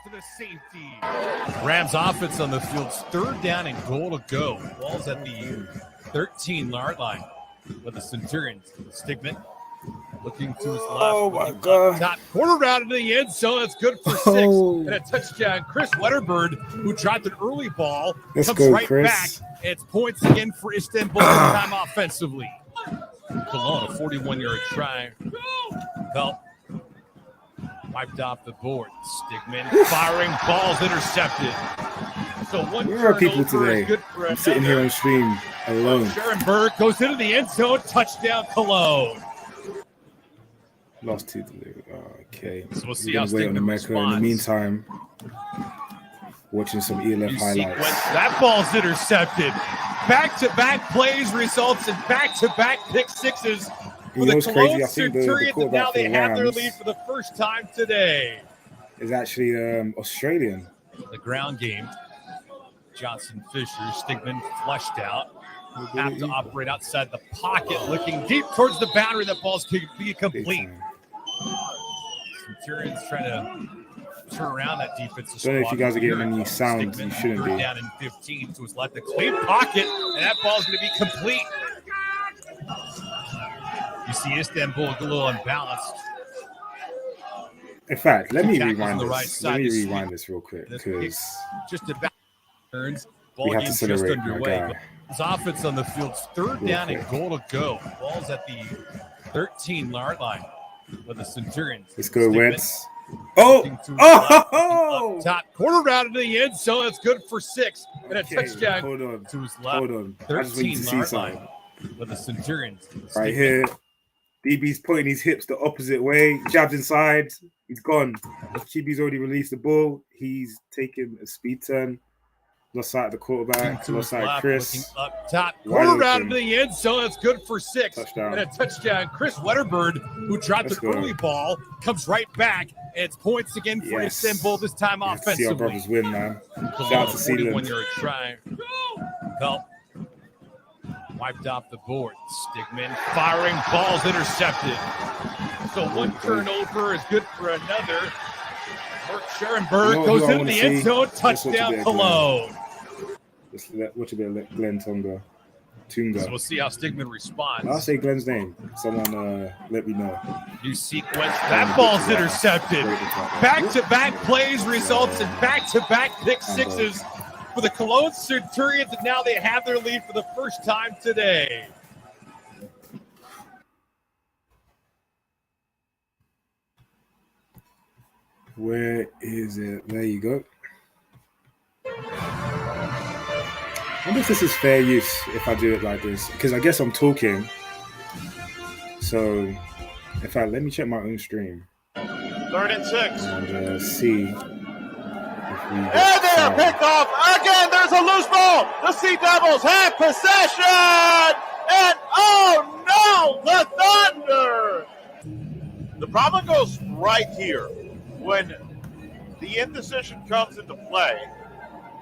to the safety. Rams offense on the field's third down and goal to go. Ball's at the 13-yard line with the Centurions. Stigman looking to his left. Oh, my God. Top quarter route into the end zone. That's good for 6. And a touchdown. Chris Wetterbird, who dropped an early ball, Let's comes go, right Chris. back. It's points again for Istanbul this time offensively. Cologne, a 41-yard try. Belt wiped off the board. Stigman firing, balls intercepted. So one Where are people turnover is today? good for I'm sitting here on stream alone. Schoenberg goes into the end zone. Touchdown, Cologne. Lost 2. Okay. So we'll see We're how gonna wait on Stigman America. In the responds. meantime, watching some ELF New highlights. sequence. That ball's intercepted. Back-to-back plays results in back-to-back pick sixes for the Cologne Centurions, and now they have their lead for the first time today. Is actually Australian. The ground game. Johnson Fisher, Stigman fleshed out. Have to operate outside the pocket, looking deep towards the boundary. That ball's could be complete. Centurions trying to turn around that defensive squad. Don't know if you guys are getting any sounds. You shouldn't be. Down in 15, so it's left the clean pocket, and that ball's going to be complete. You see Istanbul a little unbalanced. In fact, let me Tackles rewind on the this. right Let side me to rewind this real quick This because kick just about turns. we Ball have to game's just celebrate my underway. guy. His offense on the field's third Real down and quick. goal to go. Ball's at the 13-yard line with the Centurions. Let's go, Stigman Wentz. Oh! looking to his Oh! left, top quarter route into the end zone. That's good for 6 and a Okay, touchdown hold on. to his left. Hold on. I just want you to see 13-yard something. line with the Centurions. Right Stigman here. DB's pointing his hips the opposite way. Jabs inside. He's gone. QB's already released the ball. He's taking a speed turn. Lost sight of the quarterback. to Lost his sight of left, Chris. looking up top, Wide quarter route open. into the end zone. That's good for 6 Touchdown. and a touchdown. Chris Wetterbird, who dropped Let's an go. early ball, comes right back, and it's points again for Yes. Istanbul this time You have to see our offensively. brothers win, man. Cologne, Shout out a to Sealand. 41-yard try. Belt wiped off the board. Stigman firing, balls intercepted. So one turnover is good for another. Mark Schoenberg You know goes who I into wanna the end see? zone. Let's watch a bit Touchdown, of Cologne. Watch a bit of Glenn Tunga. So we'll see how Stigman responds. I'll say Glenn's name. Someone let me know. New sequence. That ball's intercepted. Back-to-back plays results in back-to-back pick sixes for the Cologne Centurions, and now they have their lead for the first time today. Where is it? There you go. I wonder if this is fair use if I do it like this, because I guess I'm talking. So, in fact, let me check my own stream 3rd and 6. and see if we And they are picked off. Again, there's a loose ball. The Sea Devils have possession. And oh no, the Thunder. The problem goes right here when the indecision comes into play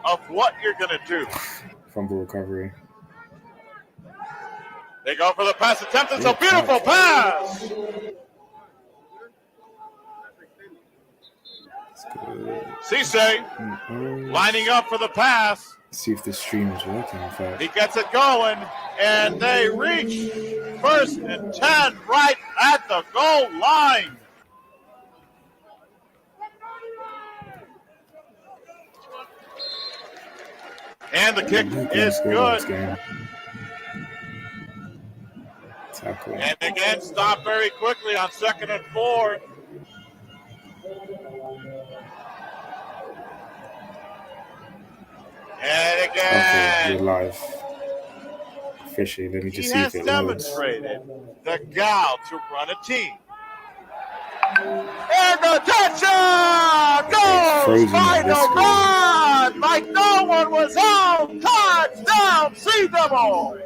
of what you're going to do. fumble recovery. They go for the pass attempt. It's a beautiful pass. Cisse lining up for the pass. See if this stream is working. In fact, He gets it going, and they reach 1st and 10 right at the goal line. And the kick is good. Tackle. And again, stop very quickly on 2nd and 4. And Okay, again, we're live. Officially, let me he just see has if it loads. demonstrated the gal to run a team. And the touchdown goes frozen by on this the screen. run like no one was home. Touchdown, Sea Devils!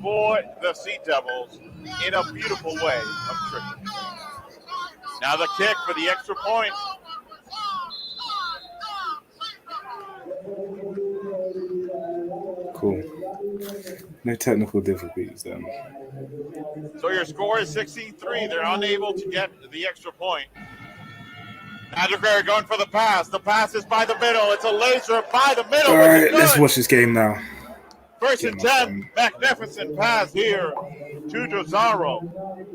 For the Sea Devils in a beautiful way of trickery. Now the kick for the extra point. Cool. No technical difficulties then. So your score is 16-3. They're unable to get the extra point. Adderberry going for the pass. The pass is by the middle. It's a laser by the middle. All right, let's watch this game now. First and 10. Magnificent pass here to Jozaro.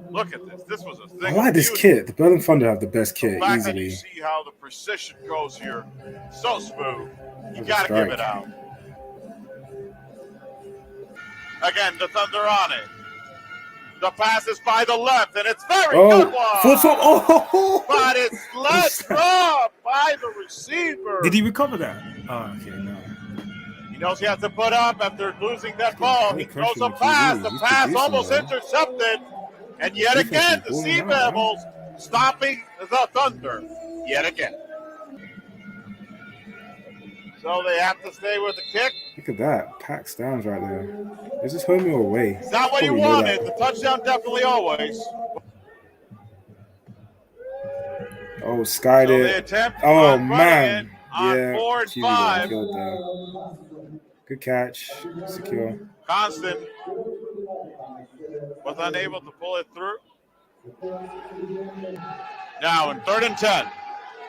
Look at this. This was a thing. I like this kit. The Berlin Thunder have the best kit The fact easily. that you see how the precision goes here. So smooth. You got to give it out. Again, the Thunder on it. The pass is by the left, and it's very good one. But it's let off by the receiver. Did he recover that? Oh, okay, no. He knows he has to put up after losing that ball. He throws a pass. The pass almost intercepted. And yet again, the Sea Devils stopping the Thunder. Yet again. So they have to stay with the kick. Look at that. Packed stands right there. Is this home or away? It's not what you wanted. The touchdown definitely always. Oh, skied So it. they attempt Oh, on man. on Yeah. 4 and Cheesy 5. killed there. Good catch. Secure. Constant was unable to pull it through. Now in 3rd and 10.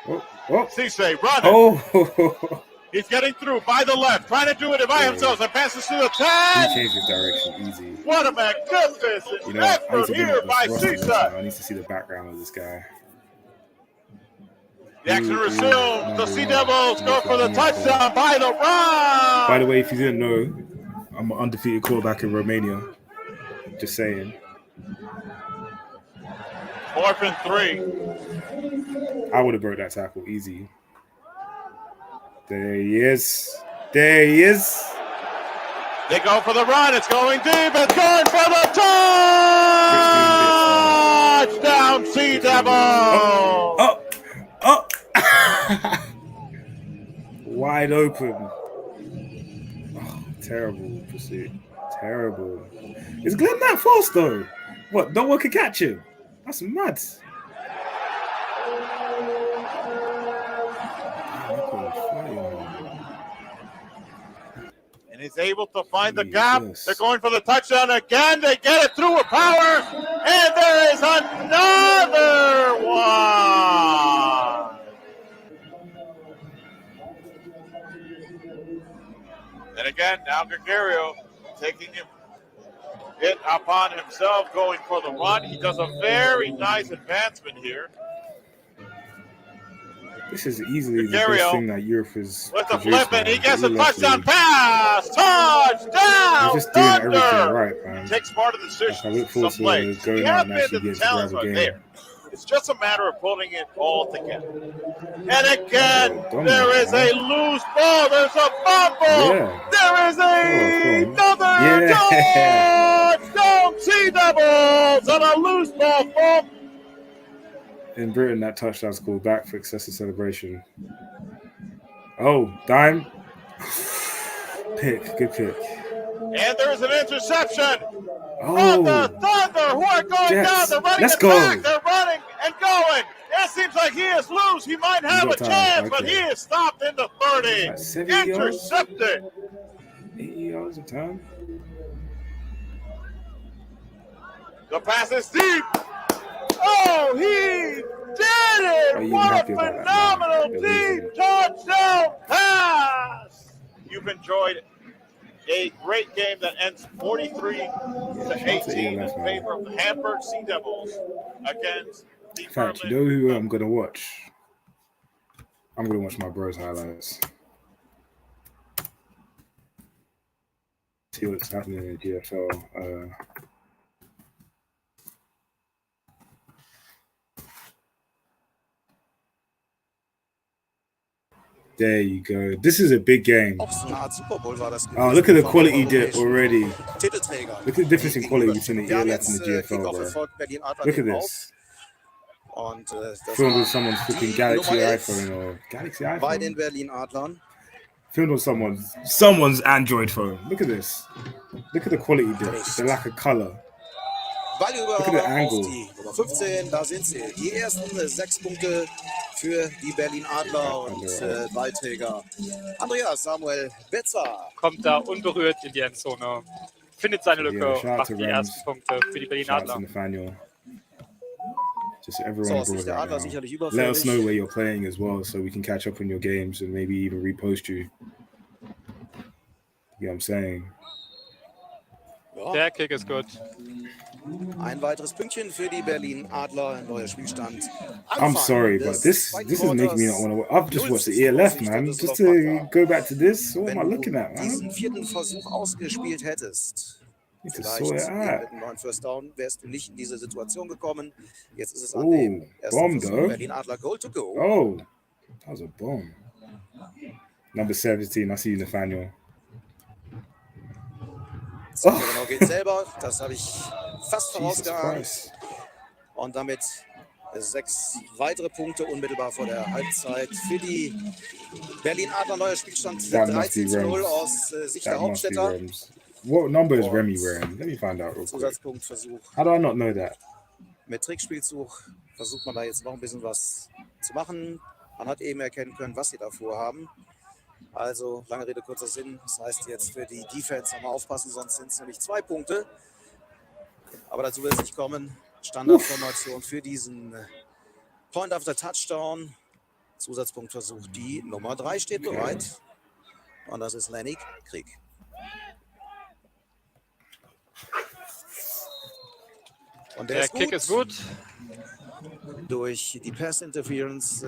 Oh, oh. Cisse running. Oh. He's getting through by the left, trying to do it by himself. And passes to the 10. He changed his direction easy. What a magnificent You know what? I need effort to here by Cisse. I need to see the background of this guy. The action resumes. The Sea Devils go for the touchdown by the run. By the way, if you didn't know, I'm an undefeated quarterback in Romania. Just saying. 4th and 3. I would have broke that tackle easy. There he is. There he is. They go for the run. It's going deep. It's going for the touchdown, Sea Devils. Oh. Wide open. Oh, terrible pursuit. Terrible. Is Glenn that fast though? What? No one can catch him. That's mad. And he's able to find the gap. They're going for the touchdown again. They get it through with power. And there is another one. And again, now Gregorio taking it upon himself, going for the run. He does a very nice advancement here. This is easily the best thing that Europe has with the produced, flip, and he man. gets a Really touchdown pass. Touchdown! He's just doing Thunder! everything right, man. Takes part of the decision. I look forward Some plays. to going We out have and been actually the getting to talents grab a are game. there. It's just a matter of putting it all together. And again, there is a loose ball. There's a fumble. Yeah. There is another touchdown. Sea Devils on a loose ball fumble. In Britain, that touchdown's called back for excessive celebration. Oh, dime. Pick. Good pick. And there is an interception. Oh, the Thunder, who are going Jets. down. They're running Let's it go. back. They're running and going. It seems like he is loose. He might have a chance, but he is stopped in the 30. Intercepted. 80 yards of time. The pass is deep. Oh, he did it. What a phenomenal deep touchdown pass. You've enjoyed a great game that ends 43-18 in favor of the Hamburg Sea Devils against the In fact, Berlin. you know who I'm going to watch? I'm going to watch my bros highlights. See what's happening in the GFL. There you go. This is a big game. Oh, look at the quality dip already. Look at the difference in quality between the ELF and the GFL, bro. Look at this. Filmed with someone's freaking Galaxy iPhone or Galaxy iPhone. Filmed on someone's Android phone. Look at this. Look at the quality dip. The lack of color. Look at the angle. 15, da sind sie. Die ersten 6 Punkte für die Berlin Adler und Ballträger. Andreas Samuel Betzer kommt da unberührt in die Endzone, findet seine Lücke und macht die ersten Punkte für die Berlin Adler. Just everyone So, es abroad ist der right Adler now. sicherlich Let us know überfällig. where you're playing as well, so we can catch up on your games and maybe even repost you. You know what I'm saying? Ja. Der Kick ist gut. Ein weiteres Pünktchen für die Berlin Adler. Ein neuer Spielstand. I'm sorry, but this is making me not want to. I've just watched the ELF, man, just to go back to this. What am I looking at, man? Diesen vierten Versuch ausgespielt hättest, Need to sort it vielleicht out. mit einem neuen First Down, wärst du nicht in diese Situation gekommen. Jetzt ist es an Oh, dem ersten bomb, Versuch. though. Berlin Adler, Goal to go. Oh, that was a bomb. Number 17, I see you, Nathaniel. So, genau geht selber. Das habe ich fast Jesus vorausgeahnt. Christ. Und damit 6 weitere Punkte unmittelbar vor der Halbzeit für die Berlin Adler. Neuer Spielstand That must be 13:0 Rems. aus Sicht der That must be Hauptstädter. Rems. What number is Remy wearing? Let me find out real quick. Zusatzpunktversuch. How do I not know that? Mit Trickspielzug versucht man da jetzt noch ein bisschen was zu machen. Man hat eben erkennen können, was sie da vorhaben. Also, lange Rede, kurzer Sinn. Das heißt jetzt für die Defense nochmal aufpassen, sonst sind es nämlich 2 Punkte. Aber dazu wird es nicht kommen. Standardformation für diesen Point after Touchdown. Zusatzpunktversuch. Die Nummer 3 steht bereit. Und das ist Lenny Krieg. Und Der Kick ist gut. Durch die Pass Interference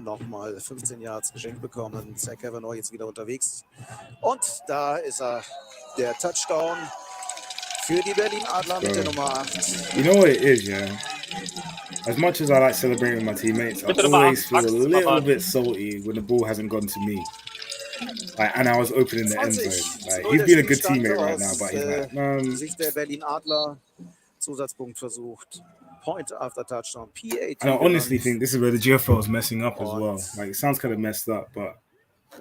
nochmal 15 Yards geschenkt bekommen. Zach Kavanaugh jetzt wieder unterwegs. Und da ist er, der Touchdown für die Berlin Adler mit der Nummer 8. You know what it is, yeah? As much as I like celebrating my teammates, I always feel a little bit salty when the ball hasn't gone to me. Like, and I was opening the end zone. Like, he's been a good teammate right now, but he's like, man. Sicht der Berlin Adler. Zusatzpunkt versucht. Point after touchdown. P18. And I honestly think this is where the GFL is messing up as well. Like, it sounds kind of messed up, but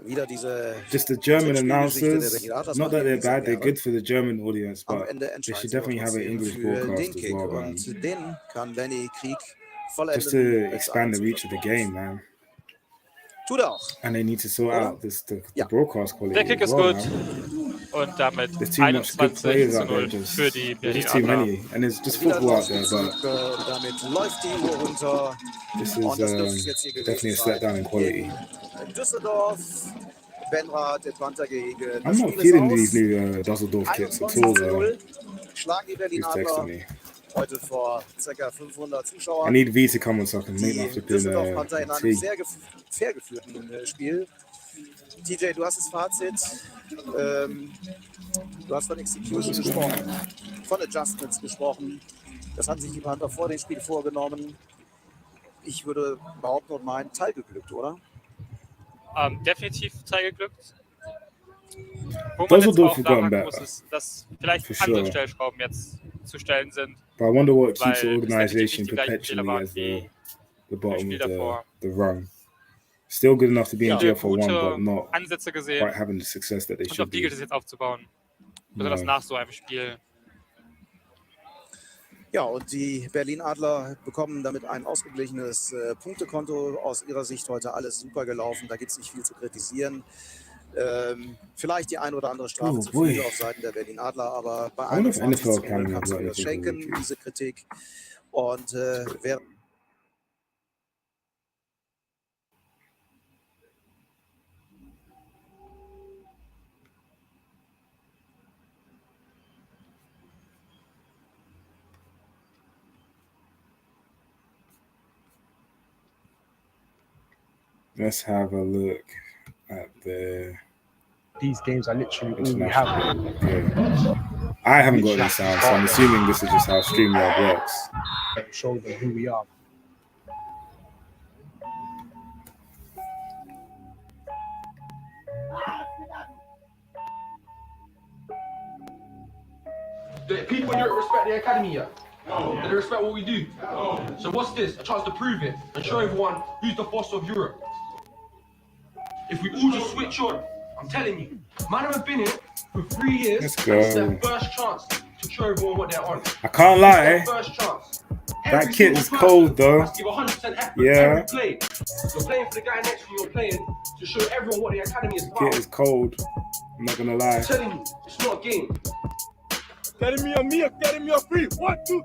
wieder diese just the German announcers, not that they're bad, they're good for the German audience, but they should definitely have an English broadcast as well, man. Und den kann Lenny Krieg Just to expand the reach of the game, man. Tut auch. And they need to sort out the broadcast quality. Der Kick as ist well, gut. man. Und damit There's too much good players out there, 21:0 für die Berlin just too Adler. many, and there's just football out there, but Damit läuft die Uhr runter. this Und das is dürfte es jetzt hier definitely a gewesen step down in quality. In Düsseldorf, Benrath, der Panther gegen. I'm not feeling these new Dusseldorf kits at all, though. Schlagen die Berlin He's texting Adler me. heute vor ca. 500 I Zuschauern. need V to come on so I can make my Die flipping Düsseldorf Panther in einem tea. sehr fair geführten Spiel. TJ, du hast das Fazit. Du hast von Execution gesprochen, von Adjustments gesprochen. Das hatten sich die Panther vor dem Spiel vorgenommen. Ich würde behaupten und meinen, teilgeglückt, oder? Definitiv teilgeglückt. Wo man Those jetzt will auch do klar forgotten machen muss, better. ist, dass vielleicht For andere sure. Stellschrauben jetzt zu stellen sind. But I wonder what keeps the Weil es definitiv organisation nicht die gleichen Fehler perpetually waren as wie the im bottom Spiel of davor. the rung. Still good enough to be in Viele GFL 1, but gute not Ansätze gesehen quite having the success that they und auf should die gilt be. es jetzt aufzubauen. Besonders nach so einem Spiel. Ja, und die Berlin Adler bekommen damit ein ausgeglichenes Punktekonto. Aus ihrer Sicht heute alles super gelaufen. Da gibt es nicht viel zu kritisieren. Vielleicht die ein oder andere Strafe zu viel auf Seiten der Berlin Adler, aber bei 21 kannst du das schenken, diese Kritik. Und während Let's have a look at the these games are literally all we have. Okay. I haven't got any sound, so I'm assuming this is just how StreamYard works. Show them who we are. The people don't respect the academy yet. No. They don't respect what we do. No. So what's this? A chance to prove it and show everyone who's the boss of Europe. If we all just switch on, I'm telling you, man haven't been here for 3 years. Let's go. It's their first chance to show everyone what they're on. I can't lie. First chance. That kit is cold though. Give 100% effort Yeah. every play. You're playing for the guy next to you. You're playing to show everyone what the academy is about. Kit is cold. I'm not gonna lie. I'm telling you, it's not a game. Academy on me, Academy on free. 1, 2,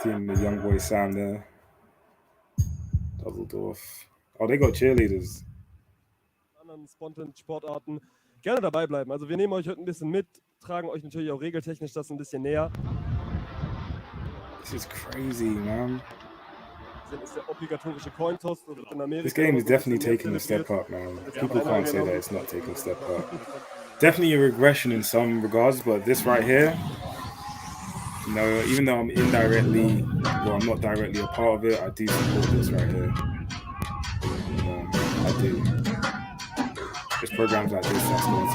3. Team the young boy Sam there. Dusseldorf. Oh, they got cheerleaders. Anderen Spontan-Sportarten gerne dabei bleiben. Also wir nehmen euch heute ein bisschen mit, tragen euch natürlich auch regeltechnisch das ein bisschen näher. This is crazy, man. Das ist der obligatorische Cointoss. In Amerika This game is definitely taking a step up, man. People can't say that it's not taking a step up. Definitely a regression in some regards, but this right here, you know, even though I'm indirectly, well, I'm not directly a part of it, I do support this right here. I do. There's programs like this that's going to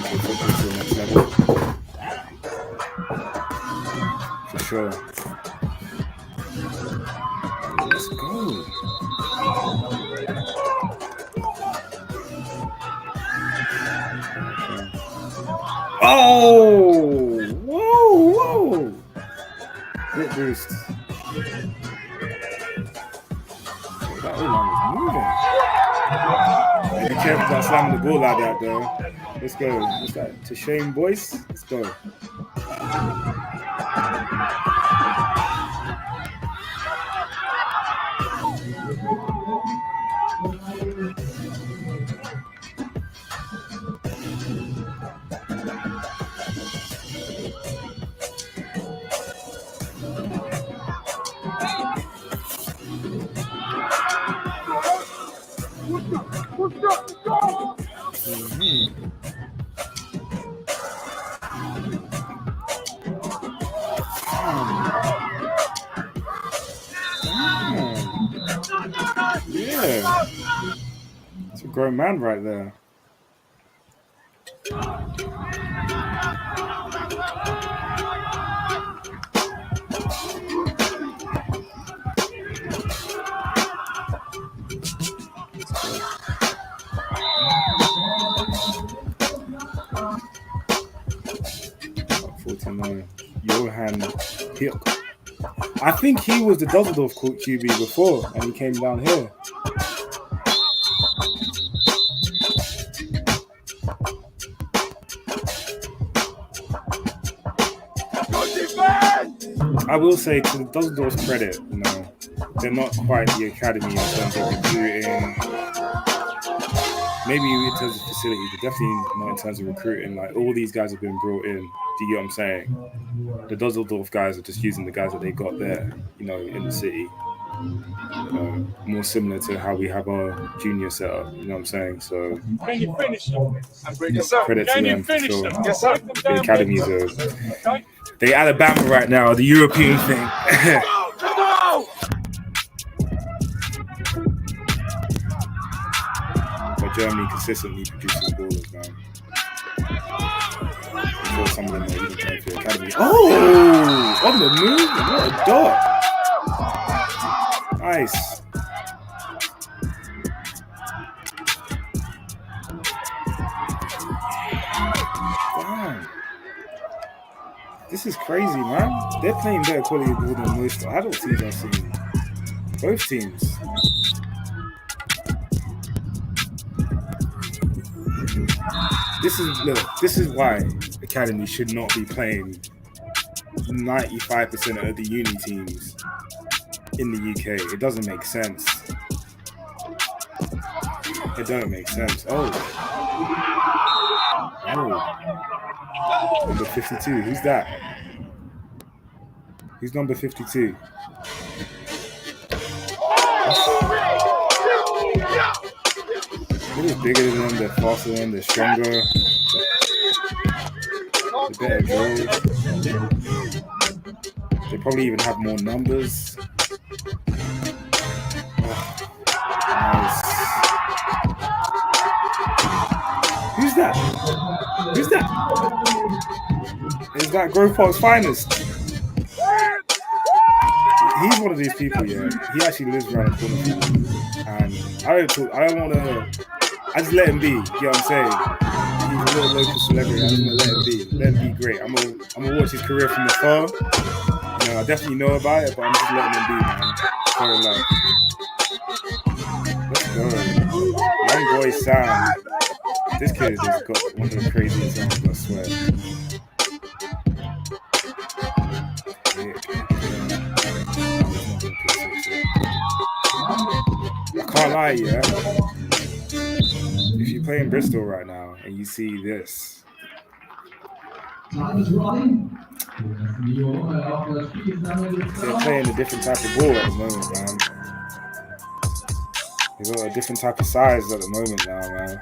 take football to the next level. For sure. Let's go. Oh! Whoa! Whoa! Good boost. That O-line is moving. Be careful about slamming the ball like that, though. Let's go. What's that? To Shane Boyce? Let's go. Yeah. It's a grown man right there. Johan Pirk. I think he was the Dusseldorf QB before, and he came down here. I will say, to the Dusseldorf's credit, you know, they're not quite the academy in terms of recruiting. Maybe in terms of facility, but definitely not in terms of recruiting. Like, all these guys have been brought in. Do you get what I'm saying? The Dusseldorf guys are just using the guys that they got there, you know, in the city. More similar to how we have our junior setup, you know what I'm saying? So, Can you finish them? credit to them for sure. Yes, sir. The academies are, they Alabama right now, the European thing. But Germany consistently produces ballers, man. Before some of them are even playing for the academy. Oh! On the move? What a dot! Nice. Damn. This is crazy, man. They're playing better quality ball than most adult teams I've seen. Both teams. This is why Academy should not be playing 95% of the uni teams in the UK. It doesn't make sense. It doesn't make sense. Oh. Number 52. Who's that? Who's number 52? They're just bigger than them, they're faster than them, they're stronger. They're better drills. They probably even have more numbers. Nice. Who's that? Who's that? Is that Grove Park's finest? He's one of these people, yeah. He actually lives around the corner from me. And I don't want to. I just let him be. You know what I'm saying? He's a little local celebrity. I just want to let him be. Let him be great. I'm gonna watch his career from afar. You know, I definitely know about it, but I'm just letting him be, man. Fair enough. Let's go. Young boy Sam. This kid has got one of the craziest songs, I swear. Yeah. can't lie, yeah. If you play in Bristol right now and you see this, they're playing a different type of ball at the moment, man. They've got a different type of size at the moment now, man.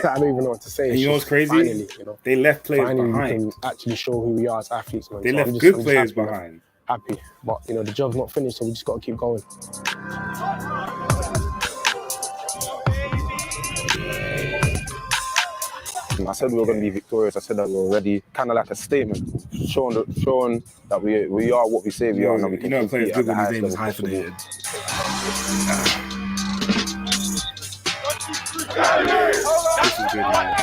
I don't even know what to say. And you know what's crazy? Finally, you know, they left players finally behind. we can actually show who we are as athletes, man. They so left I'm good just players happy, behind. Man. Happy, but you know the job's not finished, so we just got to keep going. I said we were going to be victorious. I said that we were ready, kind of like a statement, showing that we are what we say we are, and that we can compete at the highest level possible. This is good, man.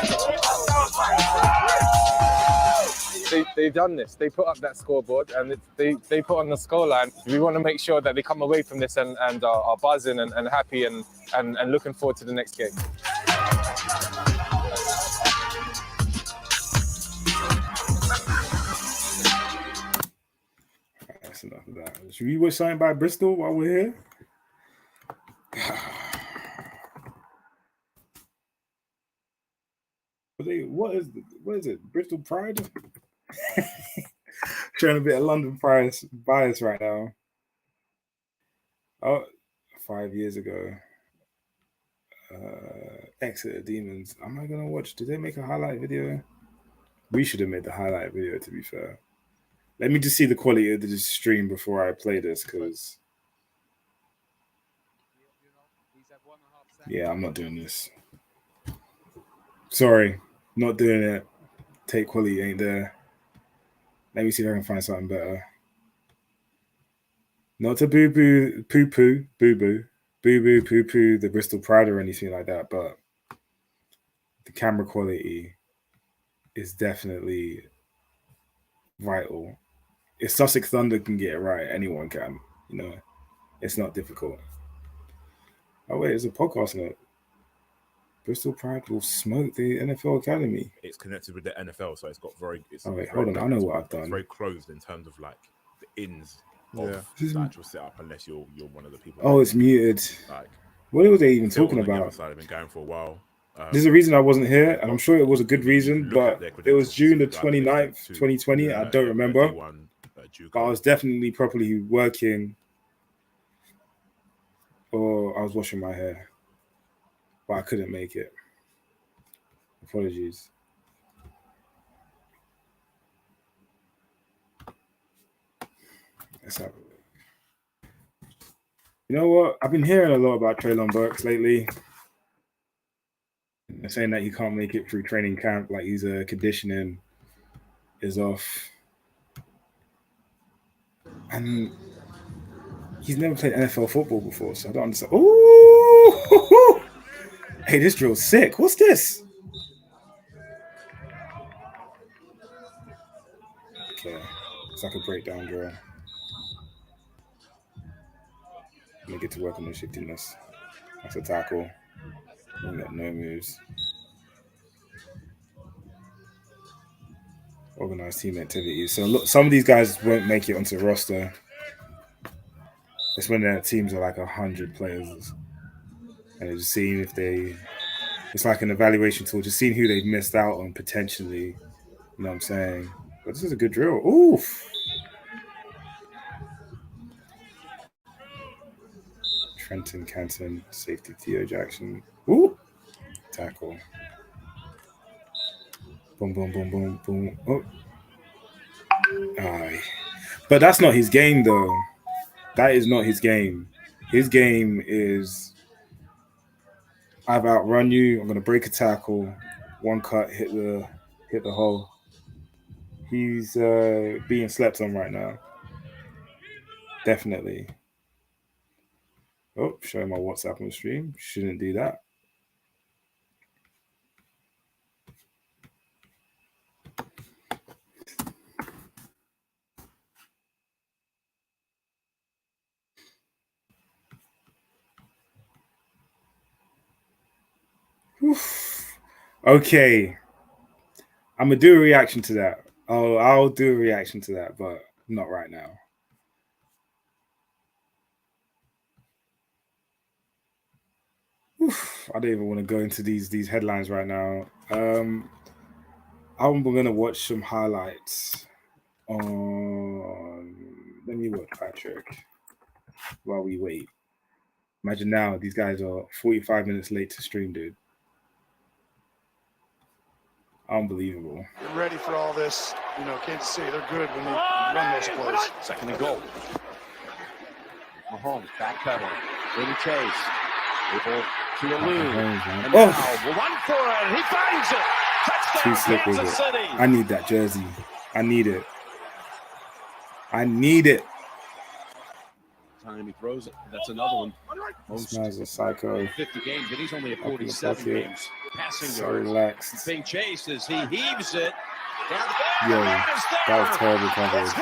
They've done this. They put up that scoreboard and they put on the scoreline. We want to make sure that they come away from this and are buzzing and happy and looking forward to the next game. That's enough of that. Should we watch something by Bristol while we're here? What is it? Bristol Pride? Trying a bit of London bias right now. Oh, 5 years ago. Exeter Demons. Am I gonna watch? Did they make a highlight video? We should have made the highlight video, to be fair. Let me just see the quality of the stream before I play this, because yeah, I'm not doing this. Sorry, not doing it. Tape quality ain't there. Let me see if I can find something better. Not to boo-boo, poo-poo, boo-boo, boo-boo, poo-poo, the Bristol Pride or anything like that, but the camera quality is definitely vital. If Sussex Thunder can get it right, anyone can. You know, it's not difficult. Oh wait, there's a podcast note. Bristol Pride will smoke the NFL Academy. It's connected with the NFL, so it's got very. Oh wait, hold on. I know what I've done. It's very closed in terms of like the ins of the actual setup, unless you're one of the people. Oh, it's muted. Like, what were they even talking about? The other side have been going for a while. There's a reason I wasn't here, and I'm sure it was a good reason, but it was June the 29th, 2020. I don't remember. But I was definitely properly working, or I was washing my hair, but I couldn't make it. Apologies. Let's have a look. You know what? I've been hearing a lot about Treylon Burks lately. They're saying that he can't make it through training camp, like his conditioning is off. And he's never played NFL football before, so I don't understand. Ooh! Hey, this drill's sick. What's this? Okay, it's like a breakdown drill. Let me get to work on the shiftiness. That's a tackle. We got no moves. Organized team activities. So look, some of these guys won't make it onto the roster. It's when their teams are like 100 players, and just seeing if they. It's like an evaluation tool, just seeing who they've missed out on potentially. You know what I'm saying? But this is a good drill. Oof. Trenton Canton, safety Theo Jackson. Ooh. Tackle. Boom, boom, boom, boom, boom. Oh. Aye. But that's not his game, though. That is not his game. His game is I've outrun you. I'm going to break a tackle. One cut, hit the hole. He's being slept on right now. Definitely. Oh, showing my WhatsApp on the stream. Shouldn't do that. Oof. Okay. I'm going to do a reaction to that. Oh, I'll do a reaction to that, but not right now. I don't even want to go into these headlines right now. I'm gonna watch some highlights on. Let me look, Patrick, while we wait. Imagine now these guys are 45 minutes late to stream, dude. Unbelievable. Get ready for all this. You know, Kansas City, they're good when they run those plays. Second and goal. Mahomes backpedaling. Early chase. Able to elude. And now will run for it. He finds it. Touchdown, Kansas City. I need that jersey. I need it. Time he throws it. That's another one. This man's a psycho. 50 games, and he's only at 47 games. Passing so relaxed. Being chased as he heaves it. Yo, that was terrible coverage.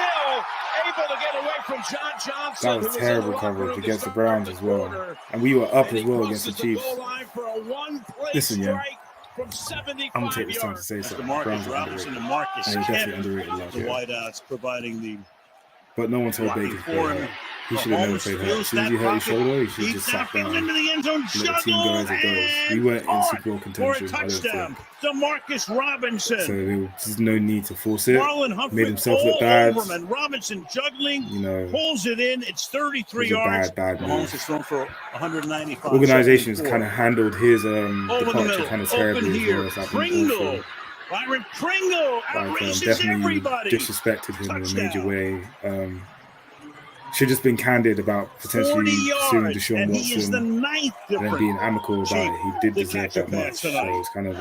Able to get away from John Johnson. That was terrible coverage against the Browns as well. And we were up as well against the Chiefs. Listen, yeah. I'm going to take this time to say something. Demarcus Robinson and Marcus definitely underrated the wideouts providing the. But no one told Baker to play that. He should have never played that. As soon as he hurt his shoulder, he should have just sat down. Let the team go as it goes. We weren't in Super Bowl contention, I don't think. Demarcus Robinson. So there's no need to force it. Made himself look bad. Robinson juggling, you know, pulls it in. It's 33 yards. Bad move. Is thrown for 195. Organization's kind of handled his departure kind of terribly as well. It's been awful. Byron Pringle definitely disrespected him in a major way. Should have just been candid about potentially suing Deshaun Watson and then being amicable about it. He did deserve that much, so it's kind of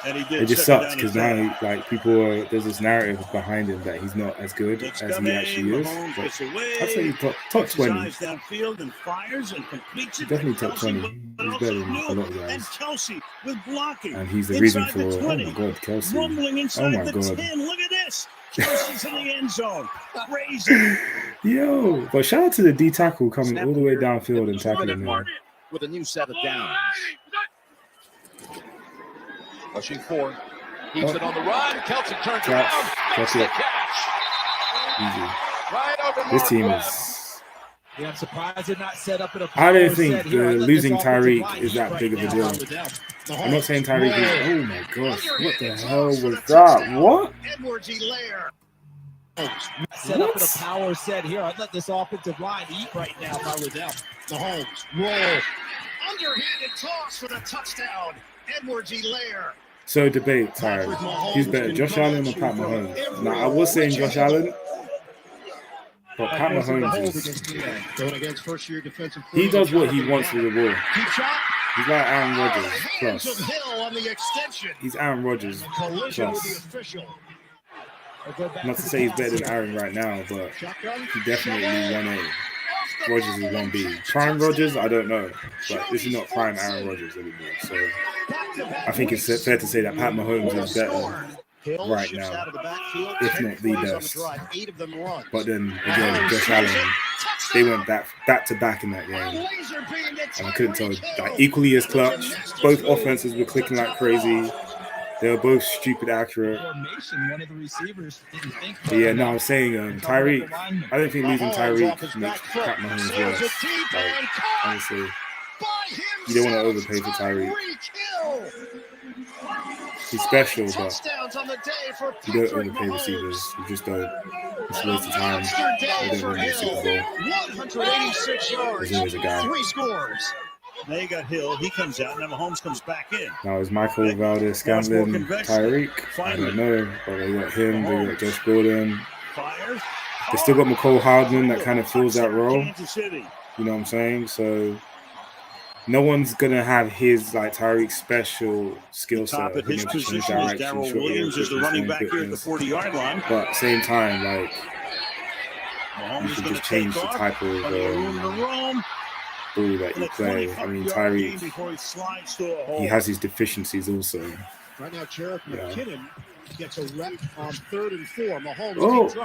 it just sucks because now there's this narrative behind him that he's not as good as he actually is. But I'd say he's top 20. Definitely top 20. He's better than a lot of guys. And he's the reason for, oh my God, Kelsey. Oh my God. Look at this. Kelsey's in the end zone. Crazy. Yo, but shout out to the D tackle coming all the way downfield and tackling him. With a new set of downs. Rushing forward. Keeps it on the run. Kelsey turns around. Catch the catch. Easy. Right over this team is. Yeah, I'm surprised they're not set up in a. I don't think losing Tyreek is that big of a deal. I'm not saying Tyreek is. Oh my gosh! What the hell was that? What? Set up in a power set here. I'd let this offensive line eat right now if I were them. Mahomes roll. Underhanded toss for the touchdown. Edwards-Helaire. So debate time. Who's better, Josh Allen or Pat Mahomes? Now I was saying Josh Allen, but Pat Mahomes is. He does what he wants with the ball. He's like Aaron Rodgers plus. He's Aaron Rodgers plus. Not to say he's better than Aaron right now, but he definitely 1A. Rodgers is 1B. Prime Rodgers, I don't know, but this is not prime Aaron Rodgers anymore. So I think it's fair to say that Pat Mahomes is better right now, if not the best. But then again, Josh Allen, they went back to back in that game, and I couldn't tell. Like, equally as clutch, both offenses were clicking like crazy. They were both stupid accurate. But yeah, no, I was saying Tyreek. I don't think losing Tyreek makes Pat Mahomes worse. Like, honestly, you don't want to overpay for Tyreek. He's special, but you don't overpay receivers. You just don't. It's a waste of time. They don't win the Super Bowl. There's always a guy. 3 scores. Now you got Hill. He comes out. Now Mahomes comes back in. Now is Michael Valdez-Scantling Tyreek? I don't know. But they got him. They got Josh Gordon. They still got McCole Hardman that kind of fills that role. You know what I'm saying? So no one's gonna have his like Tyreek's special skill set. Top of his position is Darrell Williams is the running back here at the 40-yard line. But at the same time, like you can just change the type of ball that you play. I mean, Tyreek, he has his deficiencies also. Right now, Jarek McKinnon gets a rep on 3rd and 4. Mahomes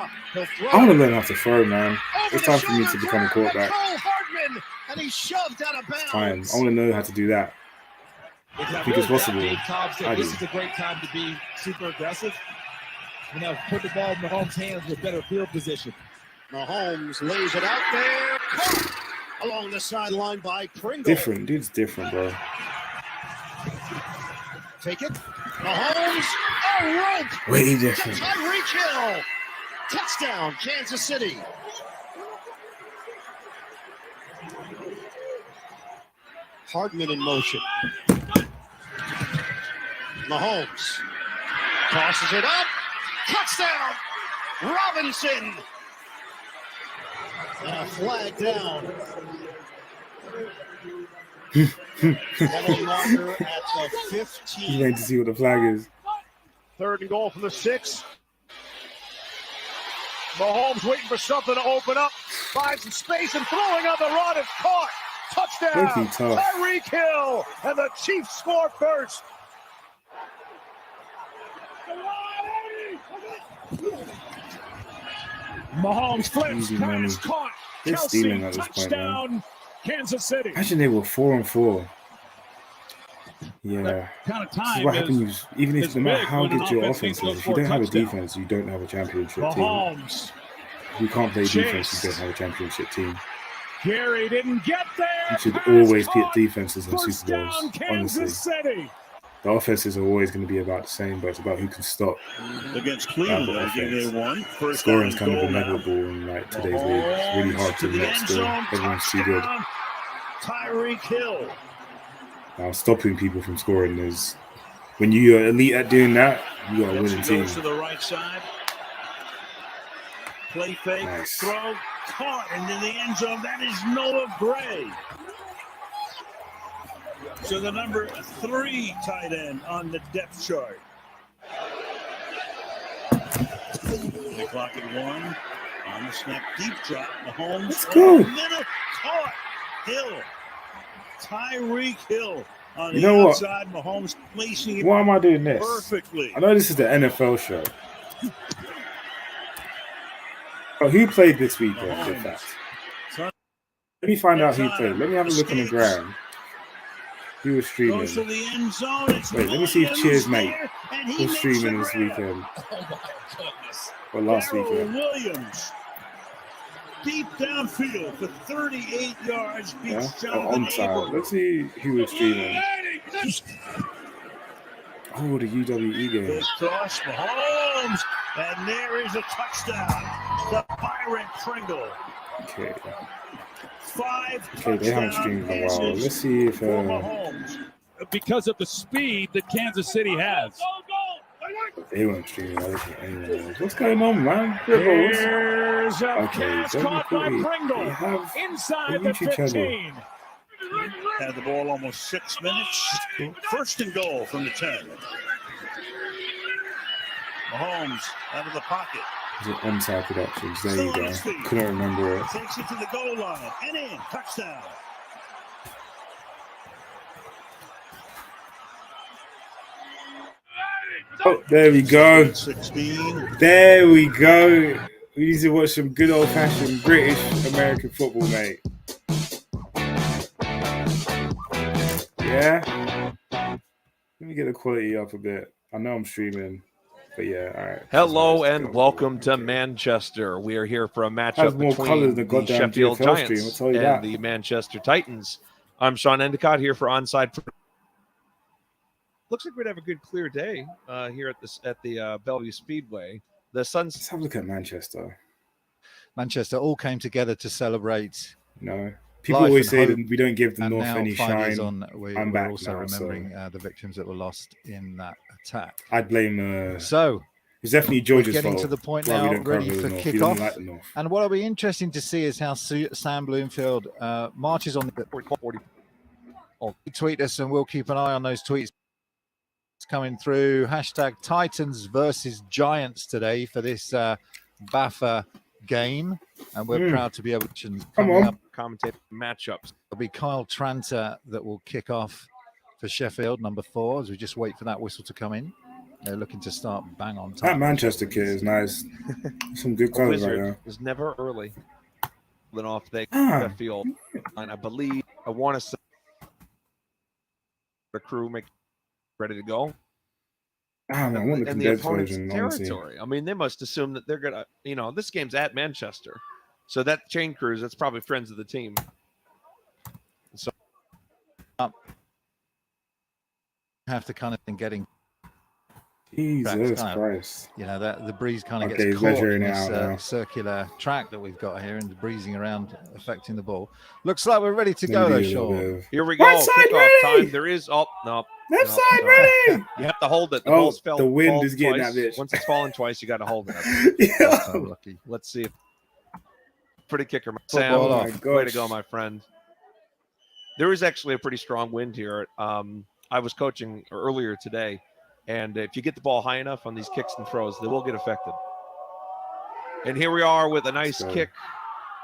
I want to learn how to throw, man. It's time for me to become a quarterback. And he's shoved out of bounds. It's time. I want to know how to do that. I think it's possible. This is a great time to be super aggressive. You know, put the ball in Mahomes' hands with better field position. Mahomes lays it out there. Along the sideline by Pringle. Different. Dude's different, bro. take it. Mahomes, rope. Way different. Tyreek Hill. Touchdown, Kansas City. Hardman in motion. Mahomes tosses it up. Touchdown, Robinson. And a flag down. Penalty marker at the 15. You wait to see what the flag is. 3rd and goal from the 6. Mahomes waiting for something to open up. Finds some space and throwing on the run. It's caught. Touchdown. Tyreek Hill. And the Chiefs score first. Mahomes flips. Easy money. Pass caught. They're Kelsey, stealing at this point, man. touchdown. Kansas City. Imagine they were 4-4. Yeah. Kind of This is time what happens. Even if no matter how good your offense is, if you don't have a touchdown. defense, you don't have a championship team. Mahomes. If you can't play defense, Chase. you don't have a championship team. Gary didn't get there. You should Pass always caught. pick defenses in First Super Bowls. down, Kansas Honestly, City. the offenses are always going to be about the same, but it's about who can stop. Against Cleveland, That I think they offense. won. First Scoring's down kind of goal now. inevitable in like today's league. It's really hard to the not end score. zone, Everyone's too good. touchdown, Tyreek Hill. Now stopping people from scoring is when you're elite at doing that, you got a winning He team. goes to the right side. Play fake, Nice. throw, caught into the end zone. That is Noah Gray. So the number 3 tight end on the depth chart. The clock at 1. On the snap, deep drop. Mahomes. Let's go. Middle, caught. Hill. Tyreek Hill on You the know what? outside. Mahomes placing it Why am I doing this? perfectly. I know this is the NFL show. Oh, who played this weekend? In fact, let me find out who played. Let me have a look on the ground. Who was streaming? Goes to the end zone. It's Wait, let me see if Williams Cheers Mate there, and he was makes streaming the this grab. weekend Oh my goodness. or last Darrell weekend. Williams. Deep downfield for 38 yards. Yeah, Beats or Jonathan onside. Abram. Let's see who was streaming. Oh, the UWE game. Big cross, Mahomes, and there is a touchdown to Byron Pringle. Okay. 5 Okay, they haven't touchdown streamed in a while. passes Let's see if for Mahomes. Because of the speed that Kansas City has. they weren't streaming anyone else. What's going on, man? Here's a Okay, pass caught by they Pringle have a inside the YouTube channel. 15. Had the ball almost 6 minutes. 1st and goal from the 10. Mahomes out of the pocket. Is it onside productions? There you go. Couldn't remember it. Takes it to the goal line and in. Touchdown. Oh, there we go. 16. There we go. We need to watch some good old-fashioned British American football, mate. Yeah. Let me get the quality up a bit. I know I'm streaming, but yeah, all right. Hello and welcome to Manchester. We are here for a Has matchup more colour than between the the goddamn Sheffield GFL stream, I'll Giants tell you and that. the Manchester Titans. I'm Sean Endicott here for Onside. Looks like we're gonna have a good clear day here at the Bellevue Speedway. The sun's. Let's have a look at Manchester. Manchester all came together to celebrate. No. People life always and say hope. that we don't give the And North now, any 5 years shine. on, we're I'm back also now, remembering so the victims that were lost in that attack. I'd blame. So it's definitely George's we're getting fault. to the point why we now, don't ready cover the for North. He kickoff. doesn't like the North. And what'll be interesting to see is how Sam Bloomfield marches on the 40. Tweet us, and we'll keep an eye on those tweets coming through. Hashtag Titans versus Giants today for this BAFA game, and we're proud to be able to commentate matchups. It'll be Kyle Tranter that will kick off for Sheffield, number 4, as we just wait for that whistle to come in. They're looking to start bang on time. That Manchester kid is nice. Some good colours right Wizard now. is never early. Then off the field, and I want to say the crew make ready to go. I want the and the condensed opponent's version, honestly. territory. I mean, they must assume that they're gonna, this game's at Manchester, so that chain cruise, that's probably friends of the team. So have to kind of think getting. Jesus Christ. You know, that the breeze kind of Okay, gets caught in measuring it out now. this circular track that we've got here and the breezing around affecting the ball. Looks like we're ready to go though, Sean. Here we go. Right side Kickoff ready! time. There is no. Left side ready! You have to hold it. The Oh, ball's fell. the wind fallen is getting twice. that bitch. Once it's fallen twice, you got to hold it. Yeah. Unlucky. Let's see. Pretty kicker, Football Sam. off. Way to go, my friend. There is actually a pretty strong wind here. I was coaching earlier today, and if you get the ball high enough on these kicks and throws, they will get affected. And here we are with a nice kick,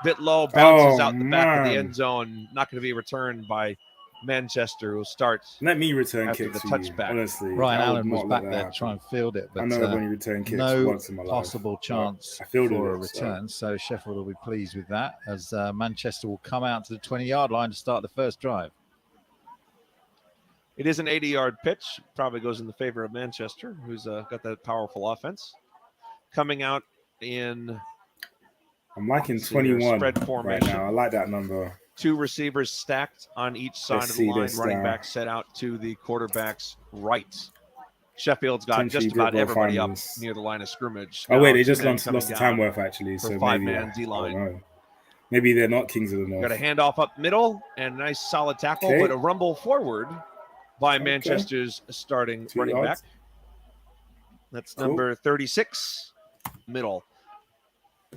bit low, bounces out the back of the end zone. Not going to be returned by Manchester, who starts. Let me return after kicks the for you, touchback. honestly. Ryan I would Allen was not back let that there to happen. try and field it, but I know I've only returned kicks no once in my life. possible chance I fielded for a it, so. return. So Sheffield will be pleased with that as Manchester will come out to the 20-yard line to start the first drive. It is an 80-yard pitch. Probably goes in the favor of Manchester, who's got that powerful offense. Coming out in I'm liking let's see here, 21 spread right formation. now. I like that number. Two receivers stacked on each side Let's of the see line. this Running now. back set out to the quarterback's right. Sheffield's got Potentially just about good ball everybody up findings. near the line of scrimmage. Oh, wait, Now they two just men lost coming to down Tamworth, actually. for So five-man maybe, D-line. I don't know. Maybe they're not Kings of the North. Got a handoff up the middle and a nice solid tackle, Okay. but a rumble forward by Manchester's starting 2 running yards. back. That's Cool. number 36, middle.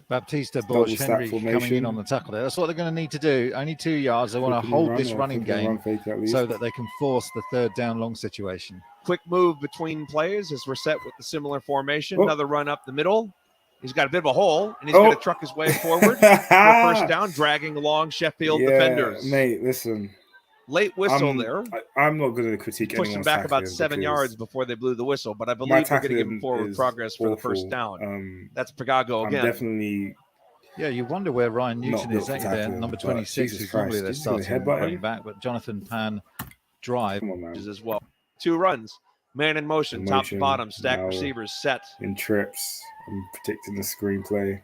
Baptista Double Bosch stack Henry coming in formation. on the tackle there. That's what they're going to need to do. Only 2 yards. They want to Flipping hold run this or running flipping game run fake at least. so that they can force the third down long situation. Quick move between plays as we're set with the similar formation. Oh. Another run up the middle. He's got a bit of a hole, and he's Oh. going to truck his way forward for a first down, dragging along Sheffield defenders. Mate, listen. Late whistle there. I'm not going to critique Pushed him anyone's back about tackling 7 because yards before they blew the whistle, but I my believe they're going to tackling give him forward is progress for the first awful. down. That's Pagago I'm again. definitely Yeah, you wonder where Ryan not Newton built is for there. tackling, Number but 26 Jesus is probably Christ, their did you see the starting headbutt running him? back, but Jonathan Pan drive Come on, man. As well. 2 runs. Man in motion, top to Motion, bottom, stack now receivers set. in trips. I'm predicting the screenplay.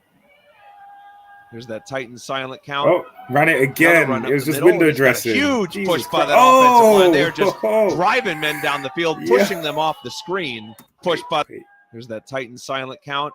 There's that Titan silent count. Oh, ran it Another again. run up It was the just middle, and window he's got a dressing. huge Jesus push by Christ. that offensive line there, just Oh! driving men down the field, Yeah. pushing them off the screen. Push by. There's that Titan silent count.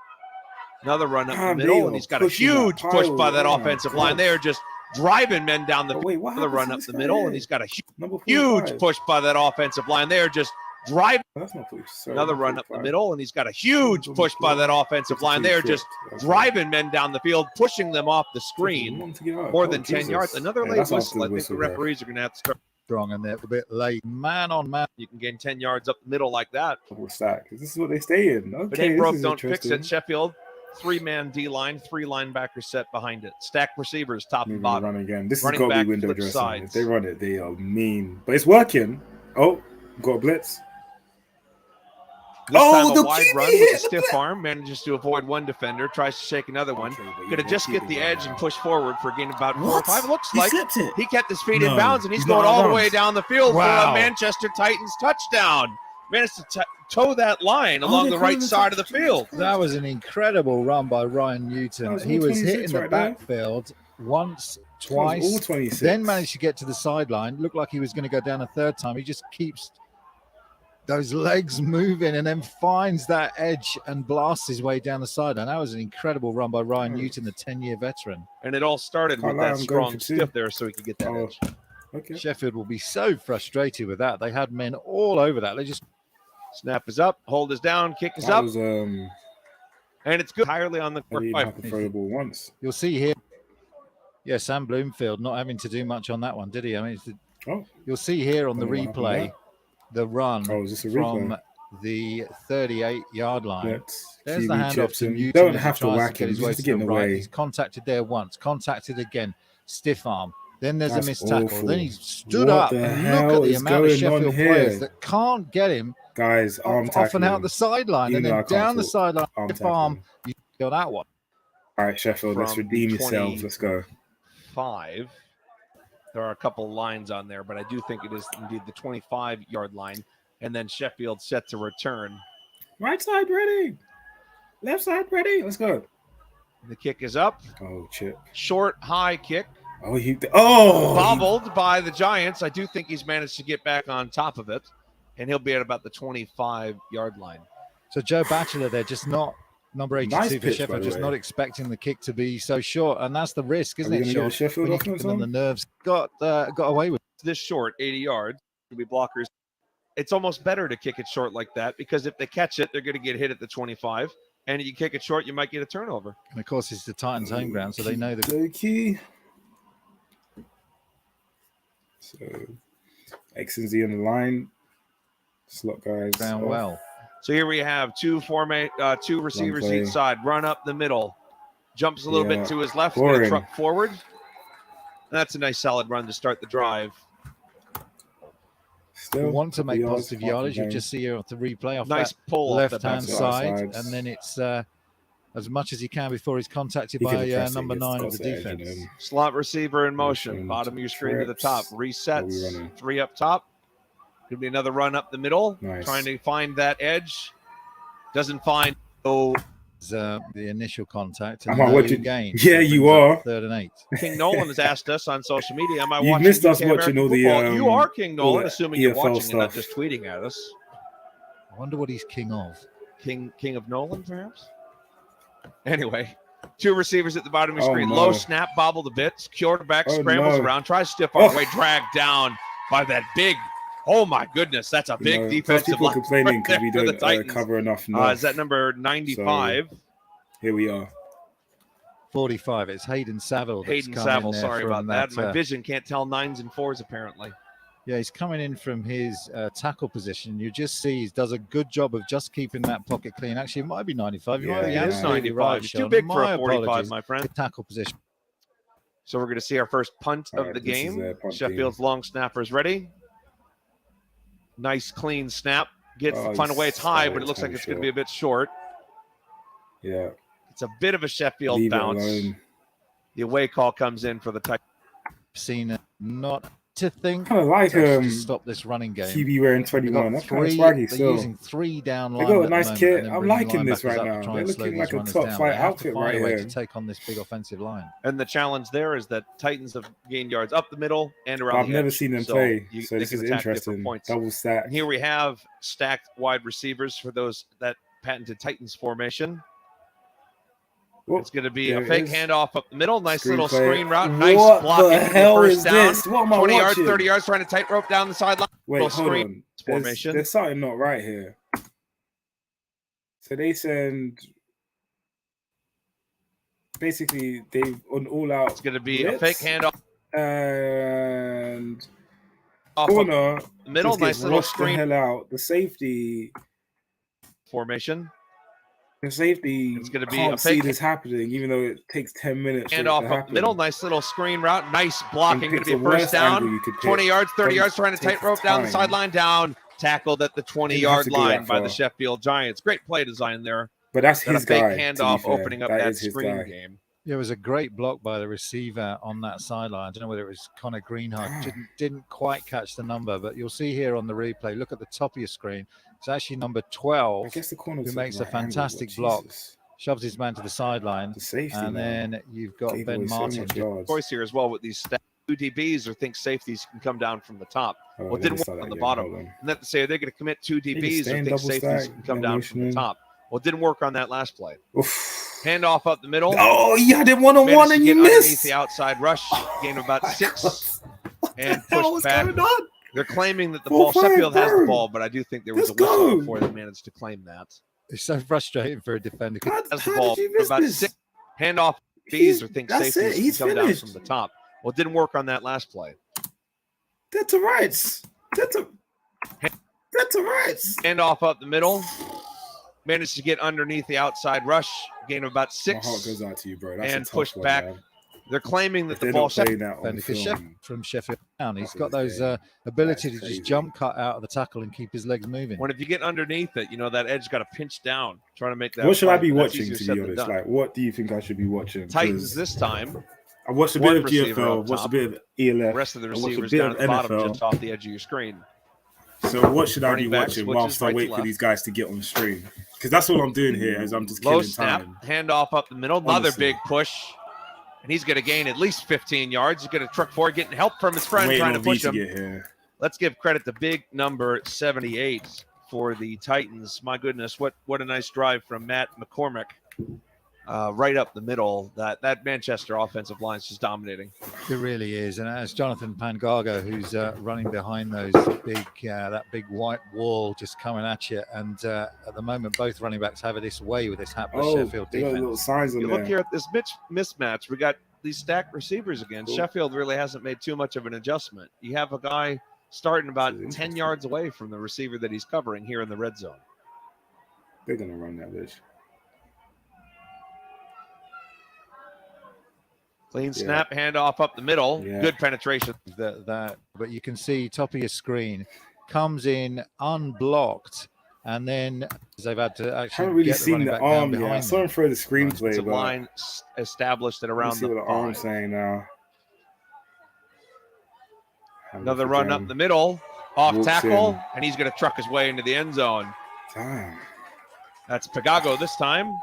Another run up the God, middle, Neil, and he's got a pushing that huge push pile. by that Oh my offensive line gosh. there, just driving men down the Oh, field. wait, what Another happened run to up this the guy middle, here? and he's got a Number huge 45. push by that offensive line there, just driving. That's not push. Sorry, Another number run up the 45. middle, and he's got a huge push by that offensive line there, just driving men down the field, pushing them off the screen. More than 10 yards. Another Yeah, late that's after whistle. the I think the whistle there. referees are going to have to start. strong and they're a bit late. Man on man. You can gain 10 yards up the middle like that. Double stack. This is what they stay in. Okay, But ain't this broke, is don't fix it. interesting. Sheffield, 3-man D-line, 3 linebackers set behind it. Stacked receivers, top and Moving the bottom. run again. This has Running got to back be window flip dressing. sides. If they run it, they are mean. But it's working. Oh, got a blitz. This Oh, time the a wide QB run hit with a the stiff arm, manages to avoid one defender, tries to shake another one. Going to just get the edge and push forward for a gain of about 4 or What? 5. Looks He like slipped it. he kept his feet in No, bounds, and he's he's going not all out the of way bounds. down the field for Wow. a Manchester Titans touchdown. Managed to toe that line Oh, along they the call right him the side of the field. That was an incredible run by Ryan That Newton. was He all was hit 26 in the right there. backfield once, That was all twice, 26. then managed to get to the sideline. Looked like he was going to go down a third time. He just keeps those legs moving and then finds that edge and blasts his way down the sideline. That was an incredible run by Ryan Newton, the 10-year veteran. And it all started Can't with lie, that I'm going strong for two. stiff there so he could get that edge. Okay. Sheffield will be so frustrated with that. They had men all over that. They just Snap is up, hold is down, kick is That up, was, and it's good. Entirely on the I didn't even have to throw the ball once. You'll see here. Yeah, Sam Bloomfield not having to do much on that one, did he? I mean, you'll see here on the Don't know what happened replay there. the run Oh, is this a from replay? the 38-yard line. Let's There's the QB handoff chips to him. Newton. Don't as he have to tries whack get him. his way Just to get in the the right. way. He's contacted there once, contacted again, stiff arm. Then there's That's a missed tackle. awful. Then he stood What up the and hell look at the is amount of going on Sheffield here? players that can't get him Guys, arm off and out the sideline, Even and though I then can't down the talk. sideline, Arm stiff tackling. arm. You got that one. All right, Sheffield, let's From redeem the yourselves. Let's go. 5. There are a couple lines on there, but I do think it is indeed the 25-yard line. And then Sheffield set to return. Right side ready. Left side ready. Let's go. The kick is up. Oh, chip. Short, high kick. Oh, he. Oh, Bobbled by the Giants. I do think he's managed to get back on top of it. and he'll be at about the 25-yard line. So Joe Batchelor, they're just not number 82 Nice for pitch, Sheffield, by the just way. not expecting the kick to be so short, and that's the risk, isn't Are we it, gonna get a Sean? Sheffield When you offense keep them on on? the nerves, got away with This short, 80 yards, will be blockers. It's almost better to kick it short like that because if they catch it, they're going to get hit at the 25. And if you kick it short, you might get a turnover. And of course, it's the Titans' home ground, so they know the Doki. So X and Z on the line. Slot guys. ground off. well. So here we have two receivers play. each side. Run up the middle. Jumps a little Yeah. bit to his left. Going to Boring. truck forward. That's a nice solid run to start the drive. Still, We want to make yards, positive half a yardage. You game. just see here off the replay off Nice that pull off the left-hand backside. side, Sides. and then it's as much as he can before he's contacted He could by have pressed it number against 9 of the Scott's edge and defense. then- Slot receiver in motion. Motion, Bottom of your screen to the top. trips. Are we Resets. running? 3 up top. Could be another run up the middle. Nice. Trying to find that edge. Doesn't find. Oh, The initial contact. Am And I no watching? gain. Yeah, Brings you up are. 3rd and 8. King Nolan has asked us on social media, am I You watching missed us UK watching American all the, football? You are King all Nolan, the assuming you're EFL watching and not stuff. just tweeting at us. I wonder what he's king of. King of Nolan, perhaps? Anyway, 2 receivers at the bottom of your Oh, screen. no. Low snap, bobbled a bit. Quarterback Oh, scrambles no. around, tries stiff arm Oh. way, dragged down by that big. Oh my goodness, that's a big Plus defensive people are line complaining right because we there for the don't Titans. cover enough. Is that number 95? Here we are. 45. It's Hayden Saville. that's Hayden come in Saville, there sorry from about that. My uh, vision can't tell 9s and 4s apparently. Yeah, he's coming in from his tackle position. You just see he does a good job of just keeping that pocket clean. Actually, it might be 95. You Yeah, might be it is absolutely 95. right, He's too Sean. big for My a 45, apologies. my friend. Good tackle position. So we're going to see our first punt All of right, the this is game. their punt Sheffield's long snapper is ready. Nice clean snap. Gets Oh, to find a way. It's high, but it it's looks like kinda it's going to be a bit short. Yeah. It's a bit of a Sheffield Leave it bounce. alone. The away call comes in for the Titans. Seen it not to think Kind of like to stop this running game. QB wearing They've 21. got That's kind of three- swaggy they're still. using 3 down They line. got a at the nice moment, kit. and then I'm bringing liking this linebackers right up to now. try They're and slow looking like these a runners top down. flight They have to outfit find right a way here. to take on this big offensive line. And the challenge there is that Titans have gained yards up the middle and around I've the never edge. seen them So play, you- so they this can is attack different interesting. points. Double stack. And here we have stacked wide receivers for those that patented Titans formation. Whoop, It's going to be there a it fake is. handoff up the middle. Nice Screen little play. screen route. Nice What blocking the for the hell first is down. this? What am I 20 yards, watching? 30 yards, trying to tightrope down the sideline. Wait, Little hold screen on. formation. There's something not right here. So they send. Basically, they've on all out. It's going to be blitz, a fake handoff. And Off corner. up the middle. just Nice gets little rushed the screen hell out. The safety. formation. The safety It's gonna be can't a see fake this happening, even though it takes 10 minutes. for it Handoff to up the happen. middle. Nice little screen route. Nice blocking. Going picked to be the a first worst angle down. you could pick. 20 yards, 30 Doesn't yards, trying to take tightrope down the time. sideline. Down. Tackled at the Didn't have 20-yard to go line that by the far. Sheffield Giants. Great play design there. But that's Got his a fake guy. to be handoff fair. opening up that is his screen guy. game. Yeah, it was a great block by the receiver on that sideline. I don't know whether it was Connor Greenhart. Didn't quite catch the number, but you'll see here on the replay. Look at the top of your screen. It's actually number 12 I guess the corner's who at makes the a right angle, fantastic but block. Jesus. Shoves his man to the sideline. The safety, And man. then you've got Gave Ben away so Martin. much yards. Choice here as well with these stats. 2 DBs or think safeties can come down from the top. Oh, Well, it let me didn't start work on that the again. bottom. Hold on. And that to say, they're going to commit 2 He DBs just or staying think double safeties stack, can come no down from the motioning. top. Well, it didn't work on that last play. Oof. Handoff up the middle. Oh, you had it one-on-one Managed to and get you underneath missed. the outside rush. Gain of about 6 and Hell, pushed what's back. going on? They're claiming that the 4-5 ball, Sheffield has the burn. ball, but I do think there was Let's a whistle go. before they managed to claim that. It's so frustrating for a defender. Has the How ball. did you miss About this? 6 handoff He's- Bs or think that's safeties it. He's can come down finished. from the top. Well, it didn't work on that last play. Dead to rights. Dead to rights. Handoff up the middle. Managed to get underneath the outside rush. Gain of about My heart 6 goes out to you, bro. That's and a tough pushed one, back. man. They're claiming that If the they're ball. not playing that on Because film, from Sheffield down, he's That's got those insane. ability That's to crazy. just jump cut out of the tackle and keep his legs moving. When if you get underneath it, that edge got to pinch down, trying to make that. what should I play. be That's watching, easier to said be than honest? done. Like, what do you think I should be watching? Titans 'Cause this time. I watched a one bit of receiver GFL, up watched a top. bit of The ELF, rest of the I watched a receivers bit down of at the bottom, NFL. just off the edge of your screen. So what should I be Running back watching switches whilst I right to wait for left. these guys to get on the stream? Because that's all I'm doing here is I'm just Low killing snap, time. handoff up the middle, another Honestly. big push, and he's going to gain at least 15 yards. He's going to truck forward, getting help from his I'm friend waiting trying to on V push to him. get here. let's give credit to big number 78 for the Titans. My goodness, what a nice drive from Matt McCormick. Right up the middle. That Manchester offensive line is just dominating. It really is, and it's Jonathan Pangago who's running behind those that big white wall just coming at you. And at the moment, both running backs have this way with this hapless Sheffield defense. Little signs on You there. look here at this mismatch. We got these stacked receivers again. Cool. Sheffield really hasn't made too much of an adjustment. You have a guy starting about 10 yards away from the receiver that he's covering here in the red zone. They're gonna run that bitch. Clean snap, handoff up the middle. Yeah. Good penetration. But you can see top of your screen comes in unblocked, and then they've had to actually Haven't really get the seen running the back down arm yet. I behind saw him throw the screenplay, It's a but line established at around let's see the what the arm's 5. saying now. Another run up the middle, off Walks tackle, in. and he's going to truck his way into the end zone. Damn. That's Pagago this time.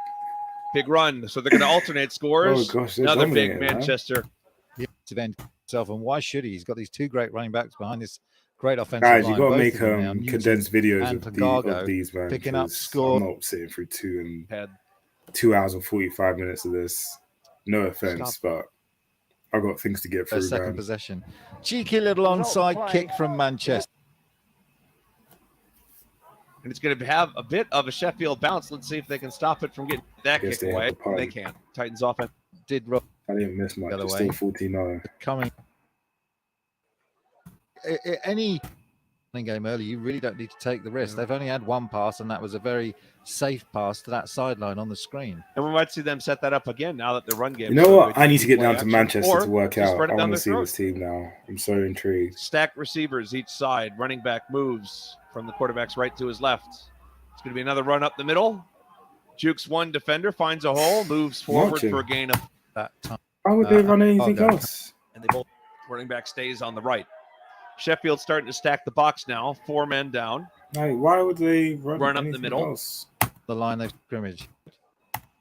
Big run. So they're going to alternate scores. Oh, gosh, they're Another big dominating, man. Manchester. to defend himself, and why should he? He's got these two great running backs behind this great offensive Guys, line. you got to both make of them now, Newton condensed videos and of Pagago, these, man. picking up 'cause score. I'm not sitting through 2 hours and 45 minutes of this. No offense, but I've got things to get through, Second man. possession. Cheeky little onside kick from Manchester. And it's going to have a bit of a Sheffield bounce. Let's see if they can stop it from getting that Guess kick they have away. the party. They can't. Titans offense did roll. I didn't miss much. The other It's way. still 14-0. Coming. Any game early, you really don't need to take the risk. They've only had one pass, and that was a very safe pass to that sideline on the screen. And we might see them set that up again now that the run game. You know what? I need to get down to Manchester to work just out. run it I down want to their see throat. this team now. I'm so intrigued. Stacked receivers each side. Running back moves from the quarterback's right to his left. It's going to be another run up the middle. Jukes one defender, finds a hole, moves forward Watching. for a gain of that time. Why would they run anything else? And they both running back stays on the right. Sheffield starting to stack the box now. 4 men down. Like, why would they run up the anything middle. else? The line of scrimmage.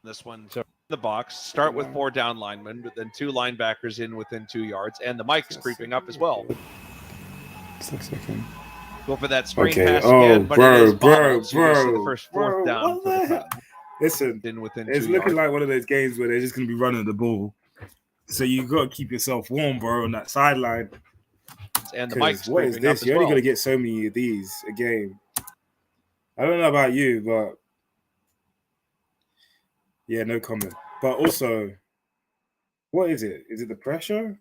This one in the box. Start with 4 down linemen, but then 2 linebackers in within 2 yards, and the Mike's creeping up as well. Just a second. Go for that screen Okay. pass Oh, again, but it is bobbled. So you're gonna see the first bro. fourth down What for the the Titans. Listen, In within it's 2 looking yards. like one of those games where they're just going to be running the ball. So you got to keep yourself warm, bro, on that sideline. And the 'Cause Mike's what is creeping up this? as You're only well. going to get so many of these a game. I don't know about you, but yeah, no comment. But also, what is it? Is it the pressure?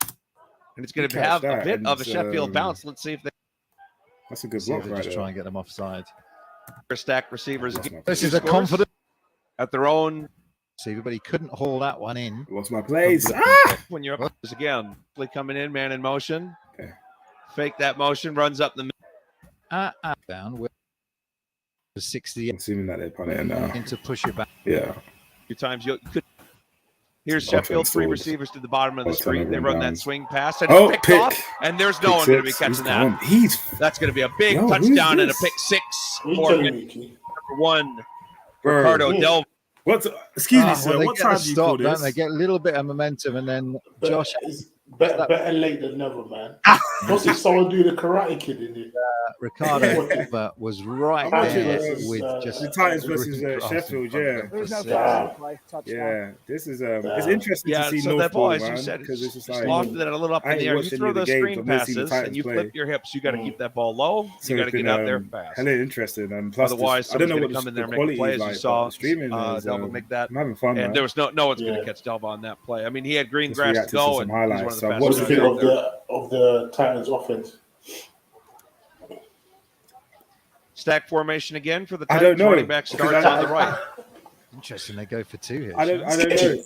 And it's going to Catch have a that, bit and of a Sheffield bounce. Let's see if they That's a good See if block they right just there. try and get them offside. stack receivers. This is a confident at their own receiver, but he couldn't haul that one in. Lost my place. when you're up again. Play coming in, man in motion. Fake that motion, runs up the middle. Down with 60. I'm assuming that they're punting it now. To push it back. Yeah. Few times you could. Here's Offense Sheffield, 3 forwards. receivers to the bottom of the Oh, screen. They turnover run that downs. swing pass and Oh, it's picked pick. off, and there's no Pick one going to be six. catching He's that. gone. He's That's going to be a big Yo, who's touchdown and a this? pick 6 Who's for telling number 1, Bro. Ricardo Del. What? Excuse me, Well, sir. they What get time the do you call stop, don't this? they? Get a little bit of momentum, and then Josh. Better late than never, man. What's if someone do the Karate Kid in it? Ricardo was right Imagine there this is, with just the Titans versus green grass in Sheffield, front of yeah. them for six. Yeah, this is it's interesting Yeah, to see so North that Ball, ball, as you man, said, because it's just just like lofted it a little up I in the ain't air. You watched any throw of the those games, screen I've never seen the passes Titans and you play. flip your hips, you got to keep that ball low. So You got to it's get been, out there fast. hella interesting, and plus Otherwise, I don't know somebody's what gonna come in the there and make a quality play, is as you like. saw, But the streaming is Delva make that. I'm having fun, And man. there was no one's going to catch Delva on that play. I mean, he had green Just grass to reacted to go, some and highlights. he's So one of the What's the fastest thing guys out there. of the Titans offense? Stack formation again for the I Titans. don't know, Running back because starts on the right. Interesting. They go for 2 here. I don't know.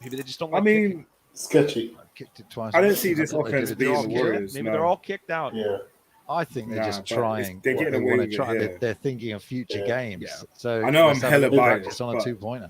Maybe they just don't I like mean, sketchy. Kicked it twice. I don't see this thought they offense did it being all the kicked. Warriors. Maybe no. they're all kicked out. Yeah. I think they're Nah, just but trying. they're getting They away wanna with it try. here. They're thinking of future games. Yeah. So I know let's I'm have a hella big biased, practice on a but 2-pointer.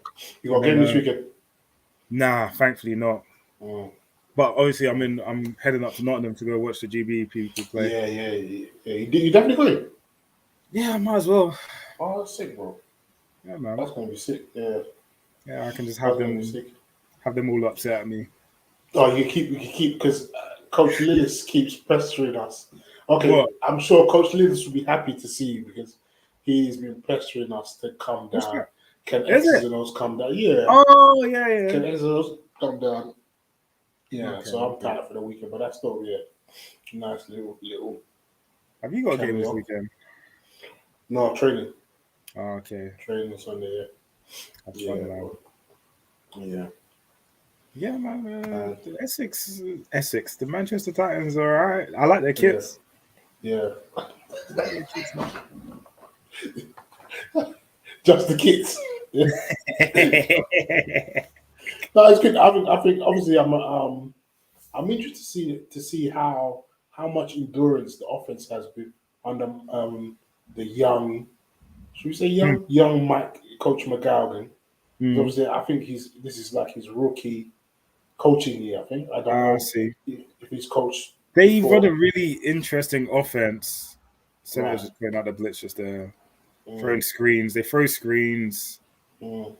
You got a game this weekend? Nah, thankfully not. Oh. But obviously, I'm heading up to Nottingham to go watch the GB people play. Yeah. You definitely going? Yeah, I might as well. Oh, that's sick, bro. Yeah, man. That's gonna be sick. Yeah. Yeah, I can just have them all upset at me. Oh, you can keep because Coach Lillis keeps pestering us. Okay, What? I'm sure Coach Lillis will be happy to see you because he's been pestering us to come What's down. that? Can Is X's it? and O's come down? Yeah. Oh, yeah. Can X's and O's come down? Yeah. Okay, So I'm okay. tired for the weekend, but that's still nice little. Have you got a game this cameo. weekend? No, training. Oh, okay. Training Sunday. That's fun, man. Yeah. Yeah, man. The Essex. The Manchester Titans are all right. I like their kits. Yeah. Just the kids. Yeah. No, it's good. I think obviously I'm interested to see how much endurance the offense has been under the young. Should we say young Mike Coach McGowan? Obviously, I think this is like his rookie coaching year. I think I don't know see. if he's coached. They before. run a really interesting offense. So I was just putting out the blitz, just throwing screens. They throw screens. You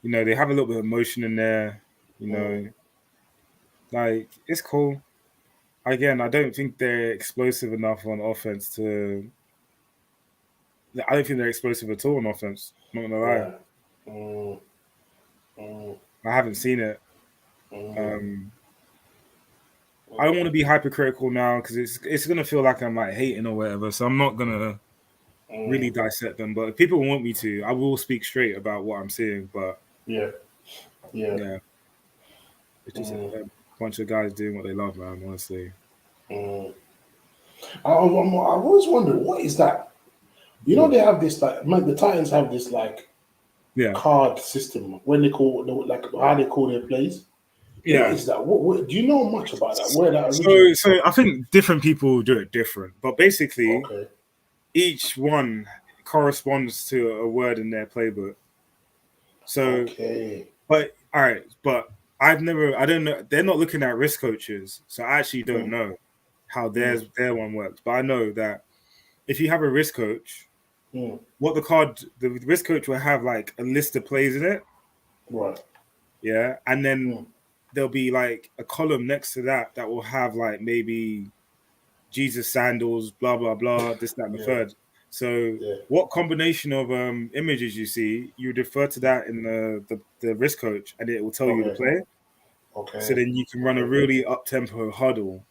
know, they have a little bit of motion in there. You know, like it's cool. Again, I don't think they're explosive enough on offense to. I don't think they're explosive at all on offense. I'm not gonna lie. I haven't seen it. I don't want to be hypercritical now because it's gonna feel like I'm like hating or whatever. So I'm not gonna really dissect them. But if people want me to, I will speak straight about what I'm seeing. But yeah, it's just a bunch of guys doing what they love, man. Honestly, I've always wondered what is that. You know, they have this like the Titans have this like card system when they call like how they call their plays. Yeah. What is that? What do you know much about that? Where that so I think different people do it different, but basically, each one corresponds to a word in their playbook. So, but all right, but I don't know. They're not looking at risk coaches, so I actually don't know how their one works. But I know that if you have a risk coach, what the risk coach will have like a list of plays in it, right? Yeah, and then there'll be like a column next to that will have like maybe Jesus sandals, blah blah blah, this, that, and the third. So what combination of images you see, you would refer to that in the risk coach, and it will tell you the play. Okay. So then you can run a really up tempo huddle,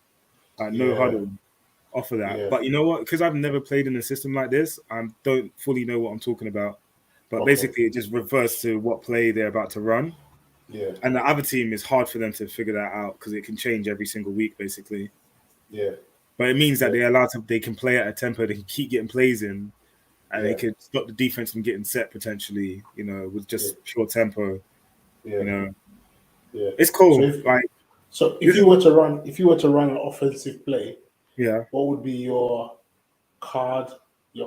no huddle, off of that. Yeah. But you know what? Because I've never played in a system like this, I don't fully know what I'm talking about. But basically, it just refers to what play they're about to run. Yeah. And the other team is hard for them to figure that out because it can change every single week, basically. Yeah. But it means that they can play at a tempo, they can keep getting plays in, and they could stop the defense from getting set potentially, you know, with just pure tempo. Yeah. You know. Yeah. It's cool. So if you were to run an offensive play, what would be your cards you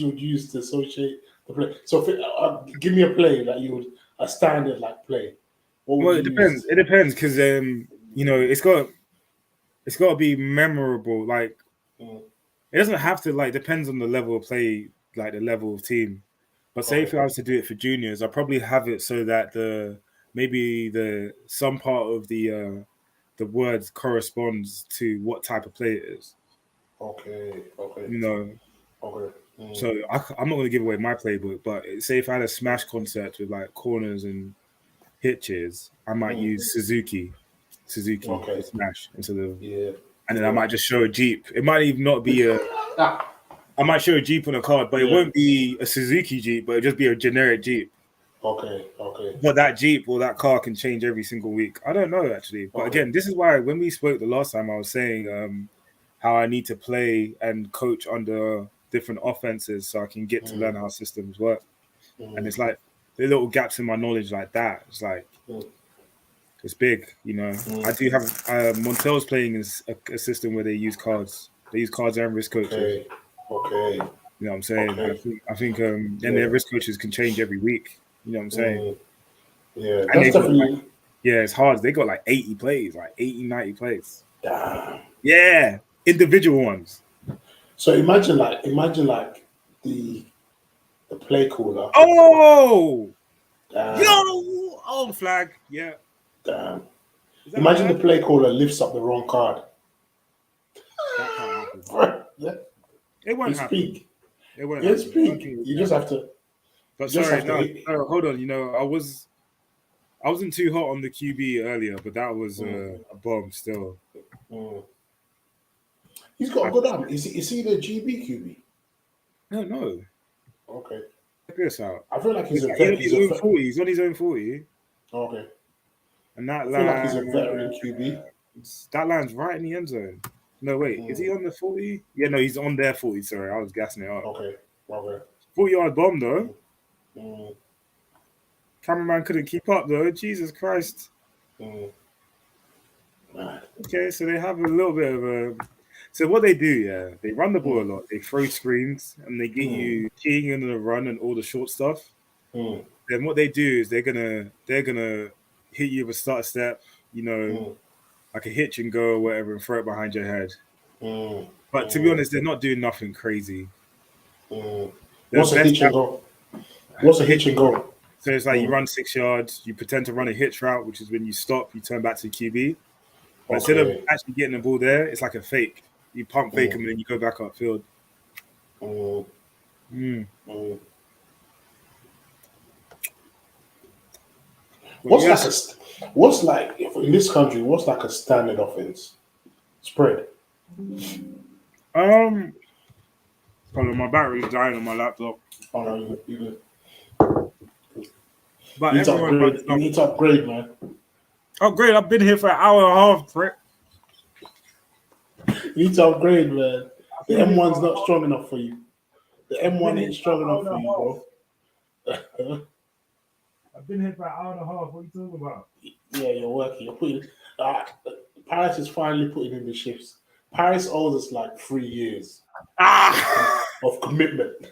would use to associate the play? So give me a play that you would a standard like play. Well, it depends. It depends because you know, it's got to be memorable. Like it doesn't have to depends on the level of play, like the level of team. But say if I was to do it for juniors, I probably have it so that some part of the words corresponds to what type of play it is. Okay. You know. Okay. So I'm not going to give away my playbook, but say if I had a smash concept with like corners and hitches, I might use Suzuki for smash instead of and then I might just show a Jeep. It might even not be I might show a Jeep on a card, but it won't be a Suzuki Jeep, but it'll just be a generic Jeep. Okay. But that Jeep or that car can change every single week. I don't know actually, but again, this is why when we spoke the last time, I was saying how I need to play and coach under different offenses so I can get to learn how systems work. And it's like the little gaps in my knowledge like that. It's like it's big, you know. I do have Montel's playing a system where they use cards. They use cards and risk coaches. Okay. You know what I'm saying? Okay. I think and their risk coaches can change every week. You know what I'm saying? Yeah, and that's definitely. It's hard. They got like 80 plays, like 80, 90 plays. Damn. Yeah, individual ones. So imagine the play caller. Oh, yo, flag. Yeah. Damn. Imagine the play caller lifts up the wrong card. That can't happen. Yeah. It won't happen. It won't It's happen. I don't peak. think it You will just have happen. to. But just sorry, have to hit. no, hold on. You know, I wasn't too hot on the QB earlier, but that was a bomb still. He's got a good arm. Is he the GB QB? No. Okay. Check this out. I feel like he's He's a vet. on his own 40. He's on his own 40. Okay. And that I feel like he's a veteran QB. That line's right in the end zone. No, wait. Is he on the 40? Yeah, no, he's on their 40. Sorry, I was gassing it up. Okay. 40-yard bomb, though. Mm. Cameraman couldn't keep up, though. Jesus Christ. Man. Okay, so they have a little bit of a... So what they do, they run the ball a lot. They throw screens, and they get you keying in the run and all the short stuff. Then what they do is they're gonna hit you with a start step, you know, like a hitch and go or whatever, and throw it behind your head. But to be honest, they're not doing nothing crazy. What's a hitch and go? What's a hitch and go? So it's like you run 6 yards, you pretend to run a hitch route, which is when you stop, you turn back to the QB. But instead of actually getting the ball there, it's like a fake. You pump fake them and then you go back upfield. What's like in this country? What's like a standard offense spread? Hold on, my battery's dying on my laptop. Oh no, you good. But you need to upgrade, man. Upgrade? I've been here for an hour and a half, prick. You need to upgrade, man. The M1's not strong enough for you. The M1 ain't strong enough for you, bro. I've been here for an hour and a half. What are you talking about? Yeah, you're working. You're putting. Paris is finally putting in the shifts. Paris owes us like 3 years of commitment.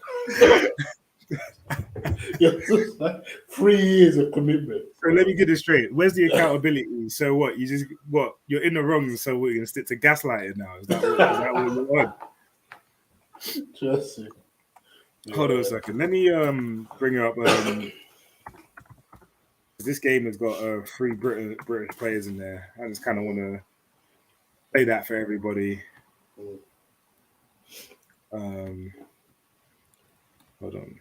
3 years of commitment. So let me get this straight. Where's the accountability? So what? You're in the wrong. So we're gonna stick to gaslighting now. Is that what you want? Just hold on a second. Let me bring up. This game has got 3 British players in there. I just kind of want to play that for everybody. Hold on.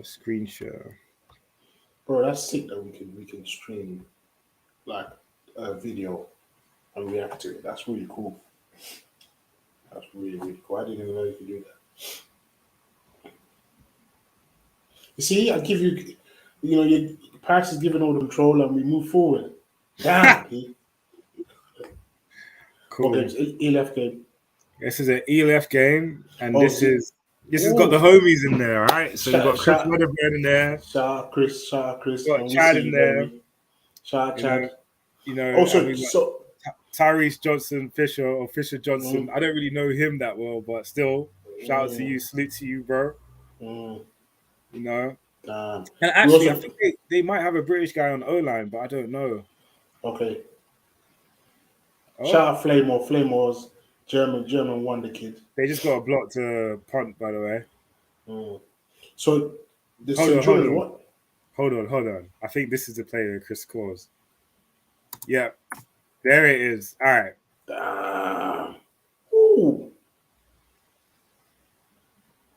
Screen share. Bro, that's sick that we can stream like a video and react to it. That's really cool. That's really, really cool. I didn't even know you could do that. You see, I give you, Paris is giving all the control and we move forward. Damn, Pete. Cool. Okay, it's ELF game. This is an ELF game, and this has got the homies in there, all right? So you've got Chris Weatherbeard in there. Shout out Chris. Got Chad in there. Shout out Chad. Also, Tyrese Johnson Fisher or Fisher Johnson. I don't really know him that well, but still, shout out to you, salute to you, bro. You know. And actually, I think they might have a British guy on O-line, but I don't know. Okay. Shout out Flamore's German wonder kid. They just got a block to punt, by the way. So hold on. I think this is the player, Chris Claus. Yeah, there it is. All right. Damn. Ooh.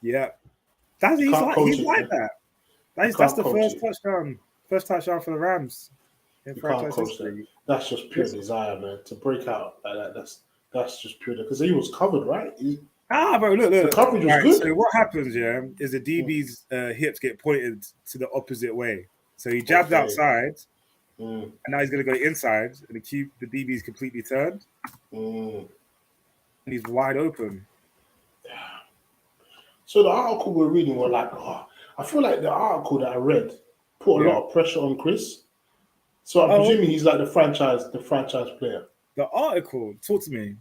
Yeah. He's like that. That's the first touchdown for the Rams in franchise history. That's just pure desire, man. To break out like that, that's just pure, because he was covered, right? Bro, look. The coverage was good. So what happens, is the DB's hips get pointed to the opposite way. So he jabbed outside, and now he's going to go inside, and the DB's completely turned, and he's wide open. So the article we're reading were like, I feel like the article that I read put a lot of pressure on Chris. So I'm presuming he's like the franchise player. The article, talk to me.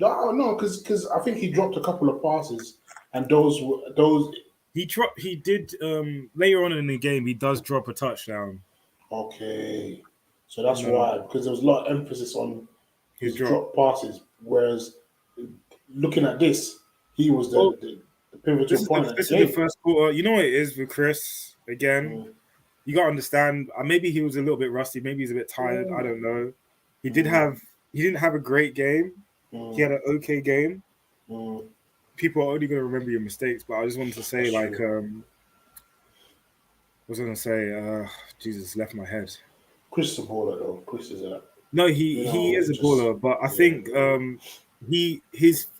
No, because I think he dropped a couple of passes, and those he did later on in the game. He does drop a touchdown. Okay, so that's why, because there was a lot of emphasis on his drop passes, whereas looking at this, he was the pivotal point. This is the first quarter. You know what it is with Chris again. You gotta understand. Maybe he was a little bit rusty. Maybe he's a bit tired. I don't know. He didn't have a great game. He had an okay game. people are only going to remember your mistakes. But I just wanted to say, That's like, true. what was I going to say? Jesus, left my head. Chris is a baller, though. Chris is a. No, he is a baller, but I think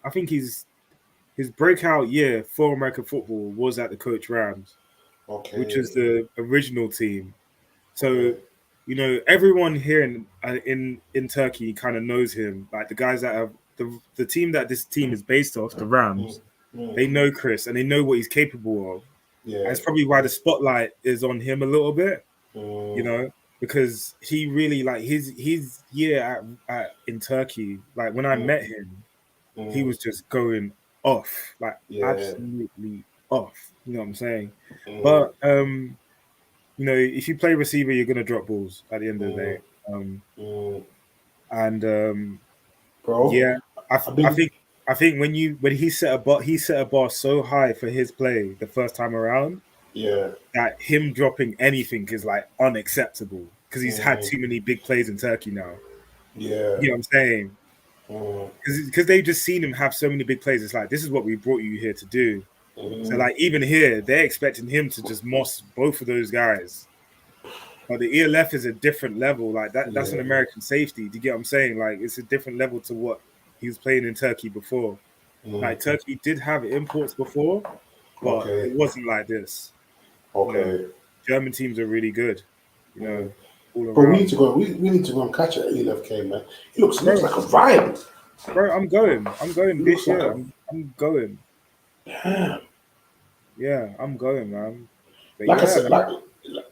I think his breakout year for American football was at the Coach Rams, which was the original team. So, you know, everyone here in Turkey kind of knows him. Like the guys that have the team that this team is based off, the Rams, they know Chris and they know what he's capable of. Yeah, and it's probably why the spotlight is on him a little bit. You know, because he really like his year in Turkey. Like when I met him, he was just going off, like absolutely off. You know what I'm saying? But you know, if you play receiver, you're gonna drop balls at the end of the day. Bro, yeah, I think when he set a bar so high for his play the first time around. Yeah, that him dropping anything is like unacceptable because he's had too many big plays in Turkey now. Yeah, you know what I'm saying? Because they've just seen him have so many big plays. It's like, this is what we brought you here to do. So like even here, they're expecting him to just moss both of those guys. But the ELF is a different level. Like that's an American safety. Do you get what I'm saying? Like it's a different level to what he was playing in Turkey before. Like Turkey did have imports before, but it wasn't like this. You know, German teams are really good. You know, all but around. we need to go. We need to go and catch it at ELFK, man. He looks like a vibe. Bro, I'm going this year. I'm going. Damn. Yeah, I'm going, man. But like I said, like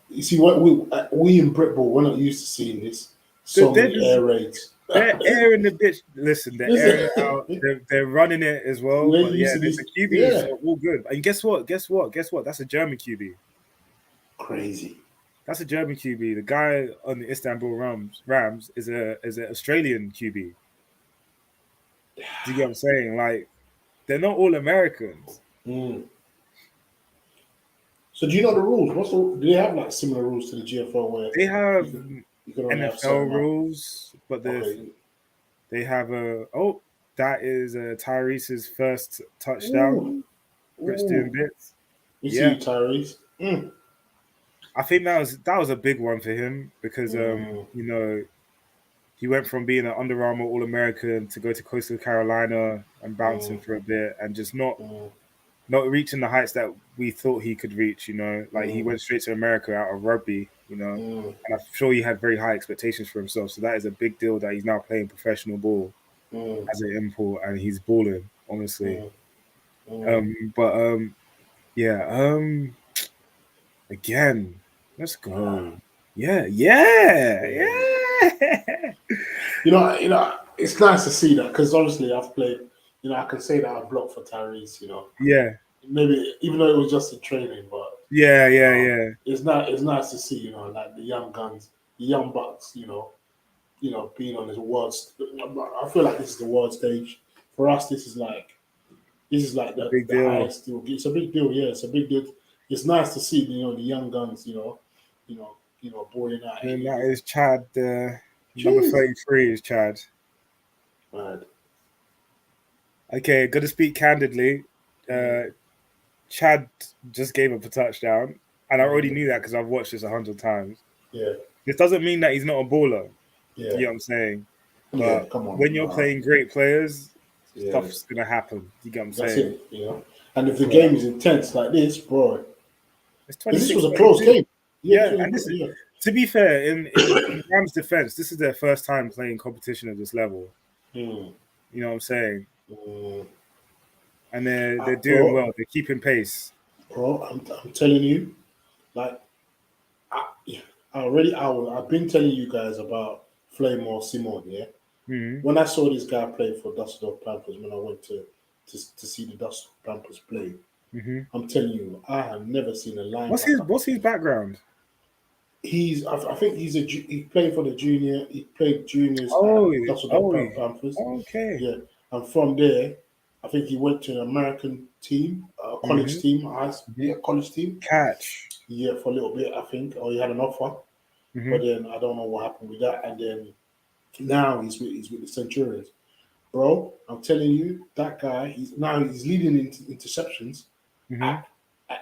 you see, what we in Britball, we're not used to seeing this. So many air raids. They're airing the bitch. Listen, they're airing it out. They're running it as well. But yeah, there's a QB, so all good. And guess what? That's a German QB. Crazy. That's a German QB. The guy on the Istanbul Rams is an Australian QB. Do you get what I'm saying? Like, they're not all Americans. So do you know the rules? Do they have like similar rules to the GFL where they have you can NFL rules, but they have that is Tyrese's first touchdown. Rich doing bits. You see Tyrese. I think that was a big one for him because you know, he went from being an Under Armour All-American to go to Coastal Carolina and bouncing for a bit and just not reaching the heights that we thought he could reach, you know. Like he went straight to America out of rugby, you know. And I'm sure he had very high expectations for himself. So that is a big deal that he's now playing professional ball as an import and he's balling, honestly. Again, let's go. Yeah. You know, it's nice to see that because obviously I've played. You know, I can say that I blocked for Tyrese. You know. Yeah. Maybe even though it was just in training, but yeah. It's nice to see. You know, like the young guns, the young bucks. You know, being on this world. I feel like this is the world stage for us. This is like the big deal. Highest deal. It's a big deal. Yeah, it's a big deal. It's nice to see, you know, the young guns, you know, boarding out. And that is Chad. Number 33 is Chad. Right. Okay, gotta speak candidly. Chad just gave up a touchdown, and I already knew that because I've watched this 100 times. Yeah. This doesn't mean that he's not a baller. Yeah. You know what I'm saying? But Yeah, come on, when you're playing great players, stuff's gonna happen. You get what I'm saying? That's it, you know. And if the game is intense like this, bro, this was a close 26-22. game. Yeah, and this is, to be fair, in Rams' defense, this is their first time playing competition at this level. You know what I'm saying? And they're doing well. They're keeping pace. Bro, I'm telling you, like, I've been telling you guys about Flamore Simon, yeah? When I saw this guy play for Dusseldorf Panthers, when I went to see the Dusseldorf Panthers play, I'm telling you, I have never seen a line. What's his background? I think he played for the junior. He played juniors at Dusseldorf Panthers. Okay. Yeah, and from there, I think he went to an American team, college team, college team. Catch. Yeah, for a little bit, I think, or he had an offer, but then I don't know what happened with that. And then now he's with the Centurions. bro, I'm telling you, that guy, he's leading into interceptions at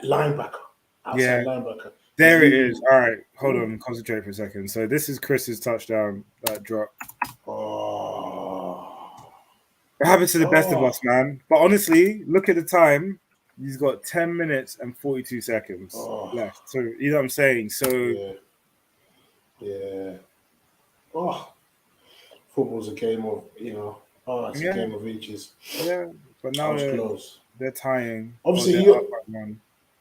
linebacker. Outside linebacker. There it is. All right, hold on, concentrate for a second. So this is Chris's touchdown, that drop. It happens to the best of us, man. But honestly, look at the time. He's got 10 minutes and 42 seconds left. So you know what I'm saying? So yeah. Oh, football's a game of, it's a game of inches. Yeah, but now close. They're tying. Obviously,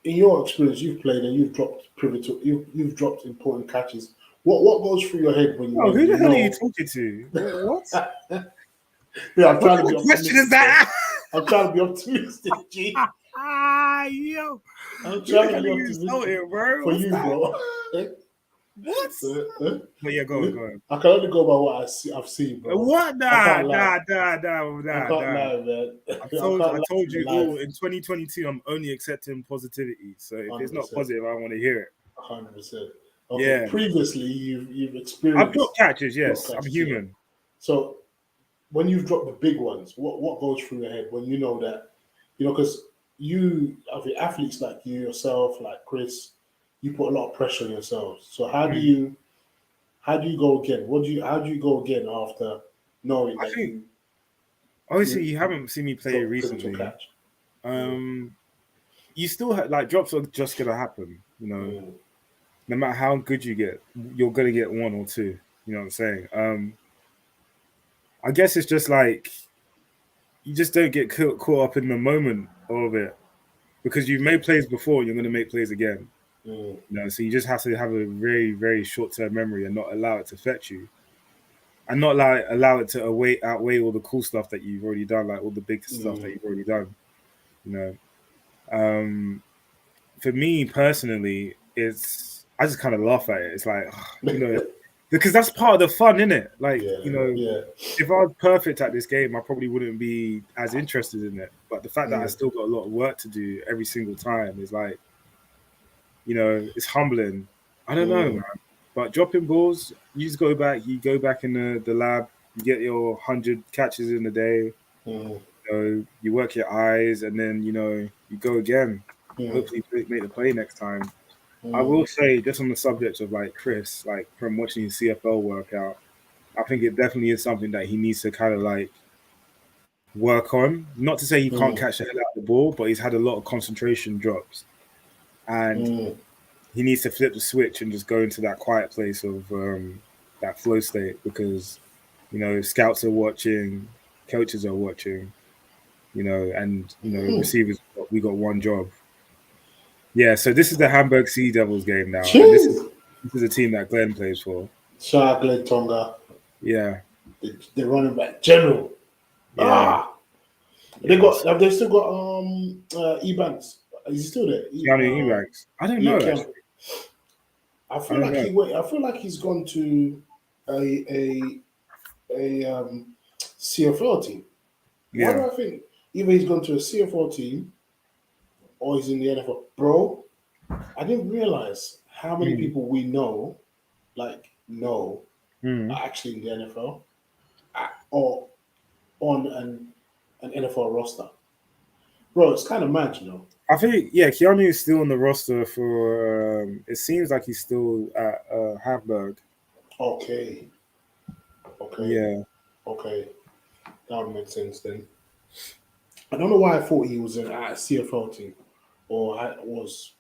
in your experience, you've played and you've dropped pivotal. You've dropped important catches. What goes through your head when you? Who the hell are you talking to? What? Yeah, I'm trying to be optimistic. What question is that? I'm trying to be optimistic, G. Yo. I'm trying to be optimistic bro. For you, bro. What? But yeah, go on. I can only go by what I've seen, bro. What? Nah. I can't lie, man. I told you all, in 2022, I'm only accepting positivity. So if 100%. It's not positive, I want to hear it. 100%. Okay. Yeah. Previously, you've experienced. I've dropped catches, yes. I'm human. Yeah. So when you've dropped the big ones, what goes through your head when you know that, because athletes like you yourself, like Chris, you put a lot of pressure on yourselves. So how do you go again? How do you go again after knowing that obviously you haven't seen me play recently. You still have, drops are just gonna happen, No matter how good you get, you're gonna get one or two. You know what I'm saying? I guess it's just you just don't get caught up in the moment of it because you've made plays before. You're gonna make plays again. So you just have to have a very, very short-term memory and not allow it to affect you, and not allow it to outweigh all the cool stuff that you've already done, like all the big stuff that you've already done. For me personally, I just kind of laugh at it. It's because that's part of the fun, innit? If I was perfect at this game, I probably wouldn't be as interested in it. But the fact that I still got a lot of work to do every single time is it's humbling. I don't know, man. But dropping balls, you just go back in the lab, you get your 100 catches in a day. You work your eyes, and then you go again. Hopefully make the play next time. I will say, just on the subject of Chris, from watching his CFL workout, I think it definitely is something that he needs to kind of work on. Not to say he can't catch the hell out of the ball, but he's had a lot of concentration drops. And he needs to flip the switch and just go into that quiet place of that flow state because, scouts are watching, coaches are watching, and, receivers, we got one job. Yeah, so this is the Hamburg Sea Devils game now. And this is a team that Glenn plays for. Shout out Glenn Tonga. Yeah. The running back general. Yeah. Have they still got Ebanks? Is he still there? Ebanks. I don't know. Actually. I feel like he's gone to a CFL team. Yeah. Why do I think either he's gone to a CFL team or he's in the NFL? Bro, I didn't realize how many people we know, are actually in the NFL or on an NFL roster. Bro, it's kind of mad, I think, Keanu is still on the roster for, it seems like he's still at Hamburg. Okay. Yeah. Okay. That would make sense then. I don't know why I thought he was at a CFL team or was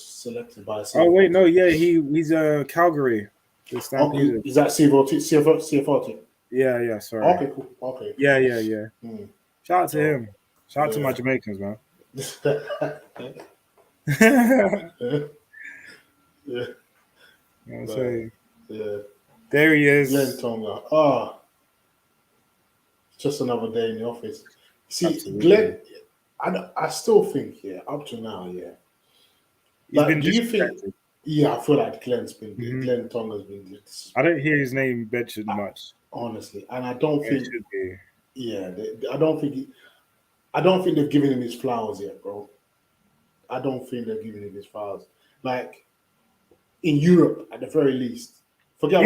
selected by a CFL Oh, wait, no, yeah, he's Okay. Calgary. Is that CFL team? Yeah, sorry. Okay, cool. Okay. Yeah. Shout out to him. Shout out to my Jamaicans, man. Yeah. I'm saying. Yeah. There he is. Glenn Tonga. Just another day in the office. See, absolutely. Glenn, I still think, up to now, do you think? Yeah, I feel like Glenn Tonga's been. I don't hear his name mentioned much, honestly, and I don't think. I don't think they've given him his flowers yet, bro. I don't think they're giving him his flowers. In Europe, at the very least. Forget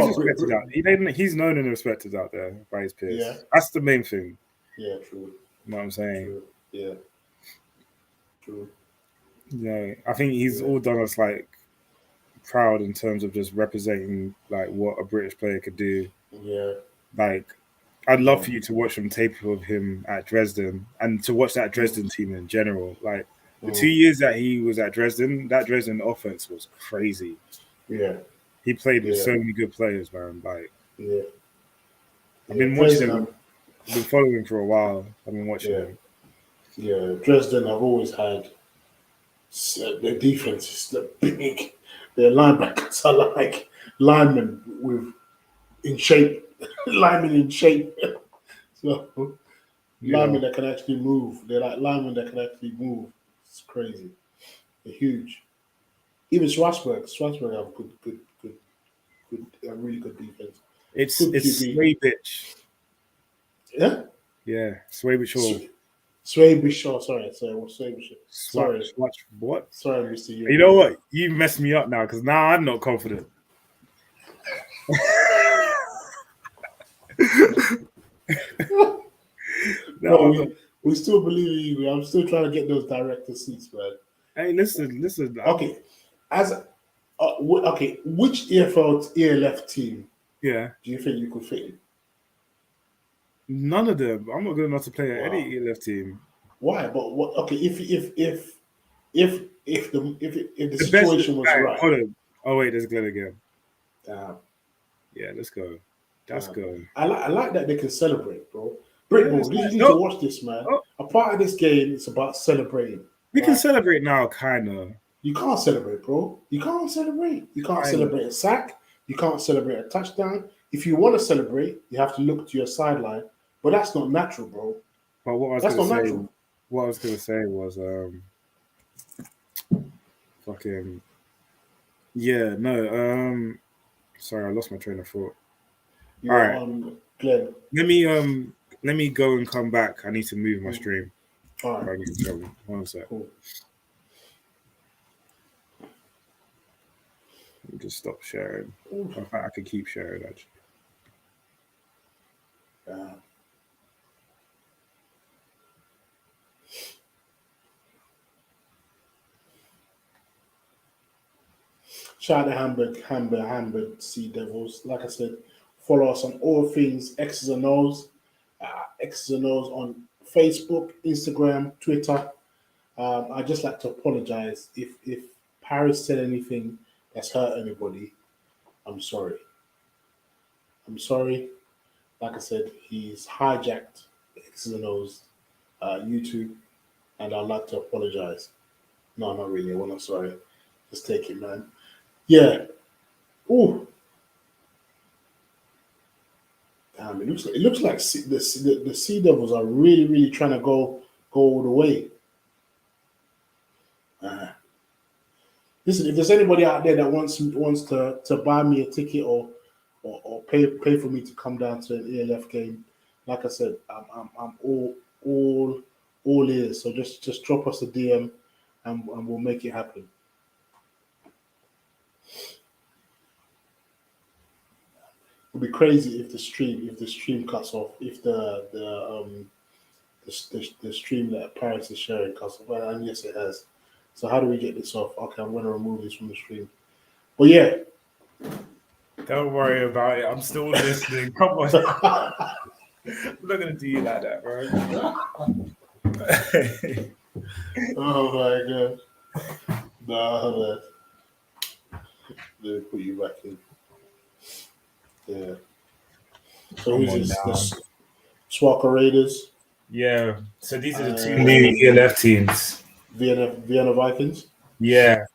he's known and respected out there by his peers. Yeah. That's the main thing. Yeah, true. You know what I'm saying? True. Yeah. True. Yeah, I think he's all done us like proud in terms of just representing like what a British player could do. Yeah. Like, I'd love for you to watch some tape of him at Dresden and to watch that Dresden team in general. Like, the 2 years that he was at Dresden, that Dresden offense was crazy. Yeah. He played with so many good players, man. Like, yeah. I've been watching him. I've been following him for a while. I've been watching him. Yeah, Dresden have always had their defense is big. Their linebackers are like linemen in shape. Linemen in shape. So linemen that can actually move. They're like linemen that can actually move. It's crazy. They're huge. Even Strasbourg have a really good defense. It's QB. Swabich. Yeah? Yeah, Swabich Hall. Swabich Hall, sorry, Swabich. Sorry. What? Sorry, Mr. You know what? You messed me up now because now I'm not confident. No, we still believe in you. I'm still trying to get those director seats, man. Hey, listen. Okay, which ELF team? Yeah. Do you think you could fit in? None of them. I'm not good enough to play at any ELF team. Why? But what? Okay, if the situation was right. Hold on. Oh wait, there's Glenn again. Damn. Yeah, let's go. Let's go. I like that they can celebrate, bro. Britball, you need to watch this, man. A part of this game is about celebrating. We can celebrate now, kind of. You can't celebrate, bro. You can't celebrate. You can't celebrate a sack. You can't celebrate a touchdown. If you want to celebrate, you have to look to your sideline. But that's not natural, bro. But what I was going to say was, sorry, I lost my train of thought. All right, Glenn. Let me go and come back. I need to move my stream. All right. I need to travel. 1 sec. Cool. Let me just stop sharing. In fact, I can keep sharing actually. Shout out to Hamburg Sea Devils. Like I said, follow us on all things X's and O's. X's and O's on Facebook, Instagram, Twitter. I'd just like to apologize if Paris said anything that's hurt anybody. I'm sorry. Like I said, he's hijacked X's and O's YouTube, and I'd like to apologize. No, not really. Well, I'm sorry. Just take it, man. Yeah. Ooh. Damn, it looks like the Sea Devils are really, really trying to go all the way. Listen, if there's anybody out there that wants to buy me a ticket or pay for me to come down to an ELF game, like I said, I'm all ears. So just drop us a DM and we'll make it happen. It'd be crazy if the stream cuts off, if the stream that Paris is sharing cuts off, and yes, it has. So how do we get this off? Okay, I'm going to remove this from the stream. But yeah, don't worry about it. I'm still listening. Come on, I'm not going to do you like that, bro. Oh my god, nah, man. Let me put you back in. Yeah. So who's this? The Swalker Raiders? Yeah. So these are the two new ELF teams. Vienna Vikings? Yeah.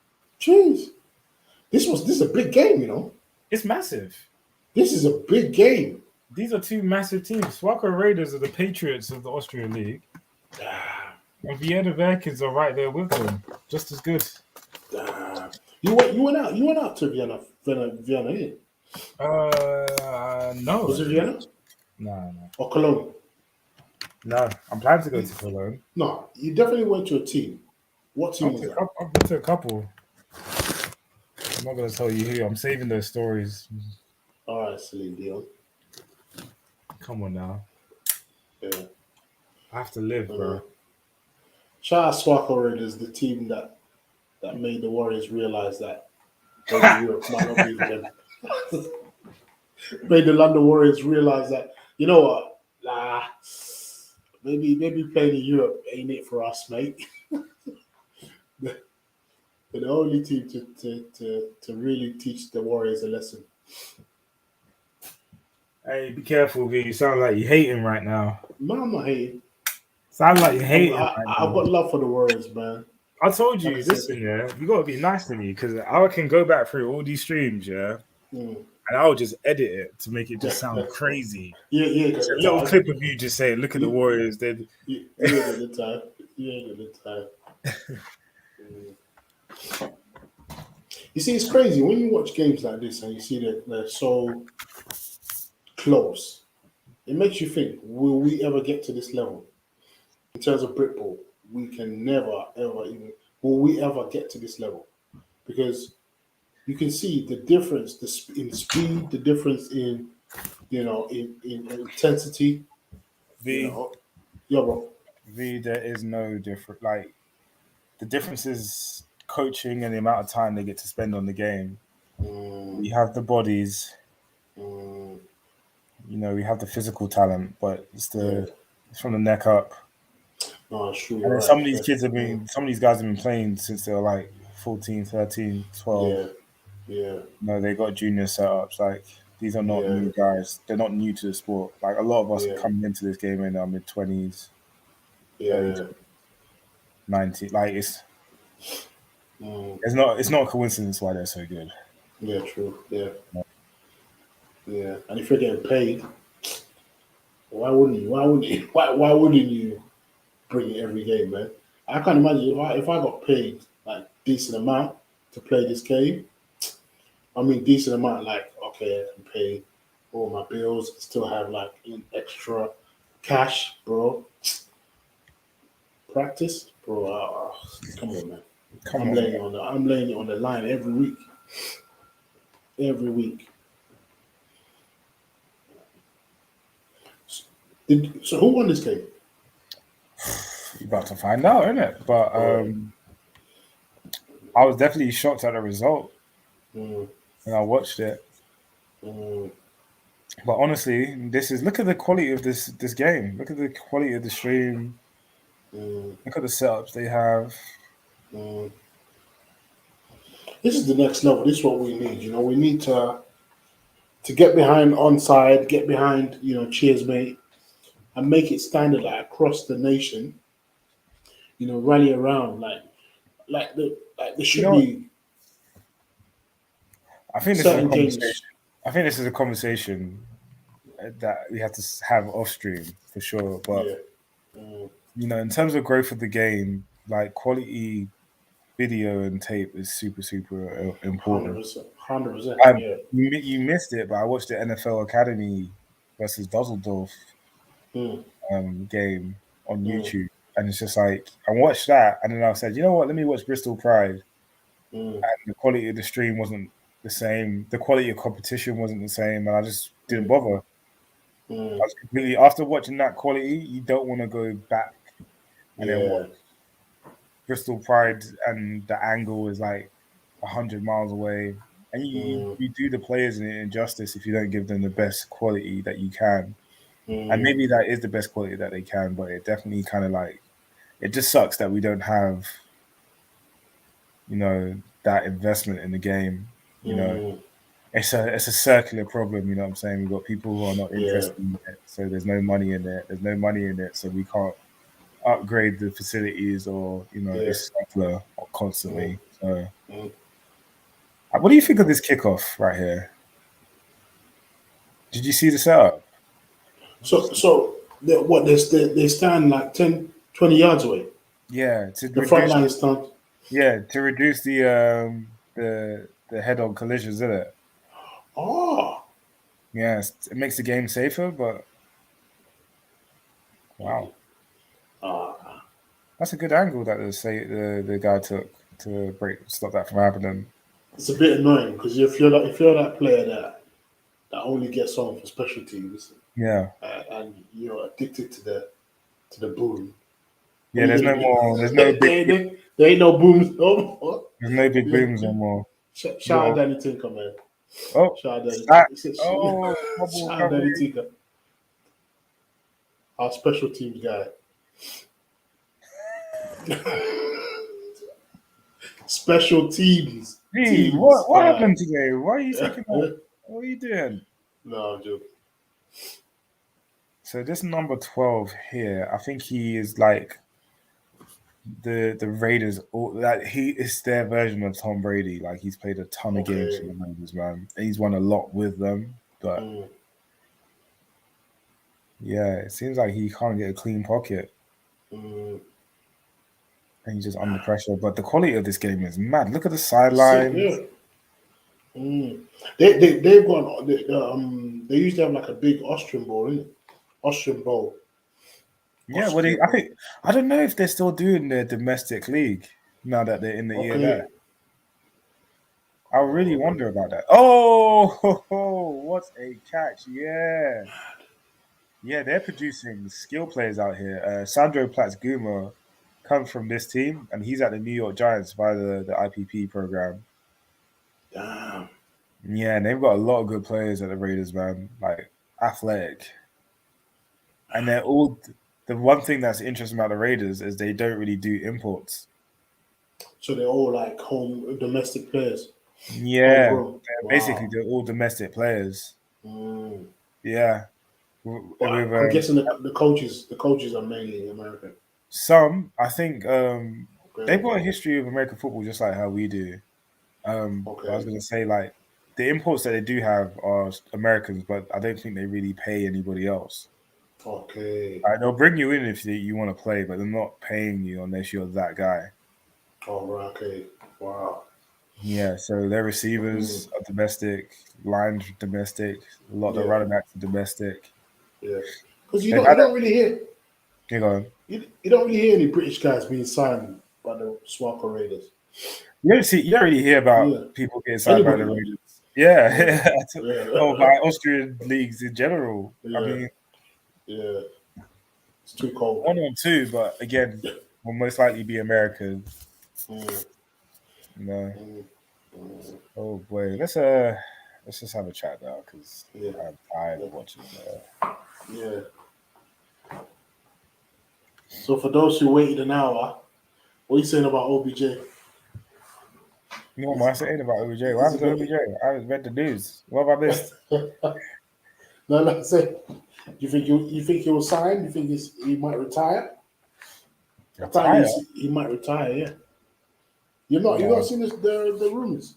Jeez. This is a big game, you know. It's massive. This is a big game. These are two massive teams. Swalker Raiders are the Patriots of the Austrian League. And Vienna Vikings are right there with them. Just as good. You went out to Vienna, yeah? No. Was it Vienna? No. Or Cologne? No, I'm planning to go to Cologne. No, you definitely went to a team. What team was that? I've been to a couple. I'm not going to tell you who. I'm saving those stories. All right, Celine Dion. Come on now. Yeah. I have to live, bro. Shout out Sparkle Raiders, the team that made the Warriors realize that maybe Europe might not be for them. Made the London Warriors realize that, you know what? Nah, maybe playing in Europe ain't it for us, mate. They're the only team to really teach the Warriors a lesson. Hey, be careful, V. You sound like you're hating right now. No, I'm not hating. Sound like you're hating. I've got love for the Warriors, man. I told you, listen, yeah, you gotta be nice to me because I can go back through all these streams, yeah, and I'll just edit it to make it just sound crazy. Yeah. Just a little clip of you just saying, "Look at the Warriors." Then you ain't at the time. You see, it's crazy when you watch games like this and you see that they're so close. It makes you think: will we ever get to this level? In terms of Britball, we can never, ever even. Will we ever get to this level? Because you can see the difference, in speed, the difference in, in intensity. V, yeah, bro. V, there is no different. Like the difference is coaching and the amount of time they get to spend on the game. We have the bodies. We have the physical talent, but it's from the neck up. No, true. And some of these kids some of these guys have been playing since they were like 14, 13, 12. Yeah. No, they got junior setups. Like these are not new guys. They're not new to the sport. Like a lot of us are coming into this game in our mid-20s. Yeah. 19. Like it's not a coincidence why they're so good. Yeah, true. Yeah. And if you're getting paid, why wouldn't you? Why wouldn't you bring it every game, man? I can't imagine if I got paid like decent amount to play this game. I mean, decent amount, like okay, I can pay all my bills, still have like extra cash, bro. Practice, bro. Come on, man. I'm laying it on the line every week. Every week. So who won this game? You're about to find out, innit? But I was definitely shocked at the result when I watched it. But honestly, look at the quality of this game. Look at the quality of the stream. Look at the setups they have. This is the next level. This is what we need. We need to get behind onside, get behind, cheers, mate, and make it standard like across the nation. Rally around like there should be. I think this is a conversation that we have to have off stream for sure. But in terms of growth of the game, like quality video and tape is super, super important. 100%. You missed it, but I watched the NFL Academy versus Dusseldorf game on YouTube. And it's just like, I watched that, and then I said, you know what, let me watch Bristol Pride. And the quality of the stream wasn't the same. The quality of competition wasn't the same, and I just didn't bother. I was completely, after watching that quality, you don't want to go back and then watch Bristol Pride, and the angle is like 100 miles away. And you do the players an injustice if you don't give them the best quality that you can. And maybe that is the best quality that they can, but it definitely kind of like, it just sucks that we don't have, that investment in the game. It's a circular problem. You know what I'm saying? We've got people who are not interested in it, so there's no money in it. There's no money in it, so we can't upgrade the facilities, or it's circular constantly. So, what do you think of this kickoff right here? Did you see the setup? So they stand like 10, 20 yards away. Yeah, the front line stand. Yeah, to reduce the head-on collisions, isn't it? Oh. Yes, it makes the game safer, but wow, that's a good angle that the guy took to stop that from happening. It's a bit annoying because if you're that player that only gets on for special teams, and you're addicted to to the boom. Yeah, there's no more. There's no big. There ain't no booms no more. There's no big booms no more. Shout out Danny Tinker, man. Oh, shout out Danny Tinker. oh, Shout out Danny Tinker. Our special teams guy. Special teams. Hey, what happened today? Why are you taking that? What are you doing? No, I'm joking. So this number 12 here, I think he is like the Raiders. Like he is their version of Tom Brady. Like he's played a ton of games for the Raiders, man. And he's won a lot with them, but yeah, it seems like he can't get a clean pocket. And he's just under pressure. But the quality of this game is mad. Look at the sidelines. They've got they used to have like a big Austrian bowl, isn't it? Austrian bowl. Yeah, well, I don't know if they're still doing their domestic league now that they're in the year there. I really wonder about that. Oh, what a catch! Yeah, they're producing skill players out here. Sandro Platz-Guma comes from this team, and he's at the New York Giants via the IPP program. Damn. Yeah, and they've got a lot of good players at the Raiders, man. Like athletic, and they're all. The one thing that's interesting about the Raiders is they don't really do imports. So they're all like home domestic players. Yeah, basically they're all domestic players. Yeah, I'm guessing the coaches are mainly American. Some, I think, they've got a history of American football just like how we do. I was going to say, like, the imports that they do have are Americans, but I don't think they really pay anybody else. Okay. Like, they'll bring you in if you want to play, but they're not paying you unless you're that guy. Oh, right. Okay. Wow. Yeah, so their receivers are domestic, lines domestic, a lot of the running backs are domestic. Yeah, because you don't really hear. You know, you don't really hear any British guys being signed by the Swarco Raiders. You don't really hear about people getting signed by the Raiders. Yeah, or by Austrian leagues in general. I mean, it's too cold. 1 or 2, but again, will most likely be American. No. Oh boy, let's just have a chat now because I'm tired of watching. Yeah. So for those who waited an hour, what are you saying about OBJ? You know what am I saying about OBJ? What happened to OBJ? I haven't read the news. What have I missed? No, say. You think he will sign? You think he might retire? He might retire. Yeah. You've not seen the rumors.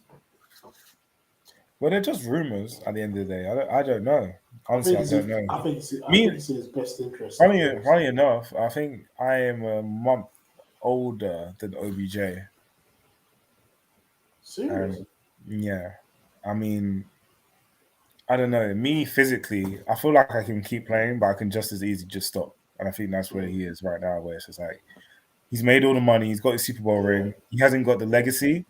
Well, they're just rumors at the end of the day. I don't know. Honestly, I don't know. I think it's in his best interest. Funny enough, I think I am a month older than OBJ. Serious? Yeah. I mean, I don't know. Me physically, I feel like I can keep playing, but I can just as easy just stop. And I think that's where he is right now, where it's just like he's made all the money, he's got his Super Bowl ring, he hasn't got the legacy.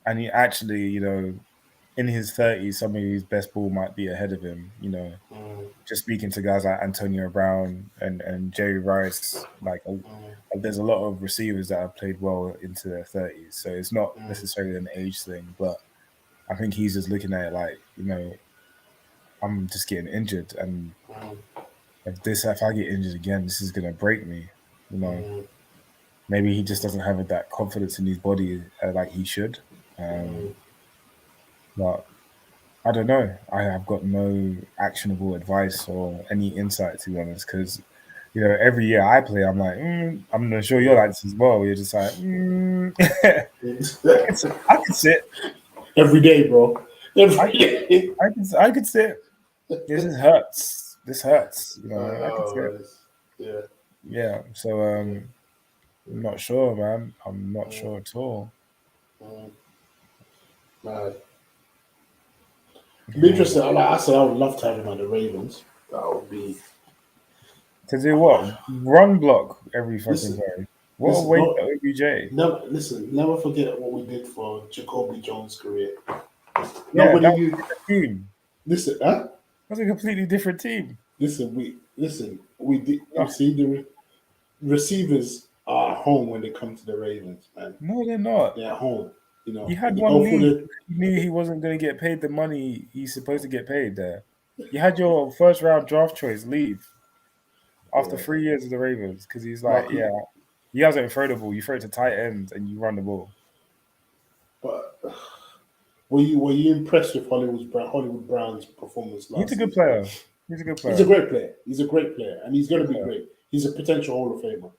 And he actually, you know, in his 30s, some of his best ball might be ahead of him, you know. Just speaking to guys like Antonio Brown and Jerry Rice, like there's a lot of receivers that have played well into their 30s. So it's not necessarily an age thing, but I think he's just looking at it like, you know, I'm just getting injured. And if I get injured again, this is going to break me, you know. Maybe he just doesn't have that confidence in his body like he should. But I don't know. I have got no actionable advice or any insight, to be honest, because, you know, every year I play, I'm like, I'm not sure you're like this as well. You're just like, I can sit. Every day, bro. I could sit. This hurts. This hurts. You know, I can sit. Yeah. So I'm not sure, man. I'm not sure at all. It'd be interesting. Like I said, I would love to have him at the Ravens. That would be to do what? Run block every fucking day. What a way for OBJ. Never forget what we did for Jacoby Jones' career. Yeah, that was a different team. Listen, huh? That's a completely different team. Listen, listen, we see the receivers are at home when they come to the Ravens, man. No, they're not. They're at home. You know, He had you one go through league. He knew he wasn't going to get paid the money he's supposed to get paid there. You had your first round draft choice leave after 3 years of the Ravens because he's like, yeah, you guys don't throw the ball. You throw it to tight ends and you run the ball. But were you impressed with Hollywood Brown's performance last He's a good season? player. He's a good player. He's a great player. He's a great player, and he's going to be great. He's a potential Hall of Famer.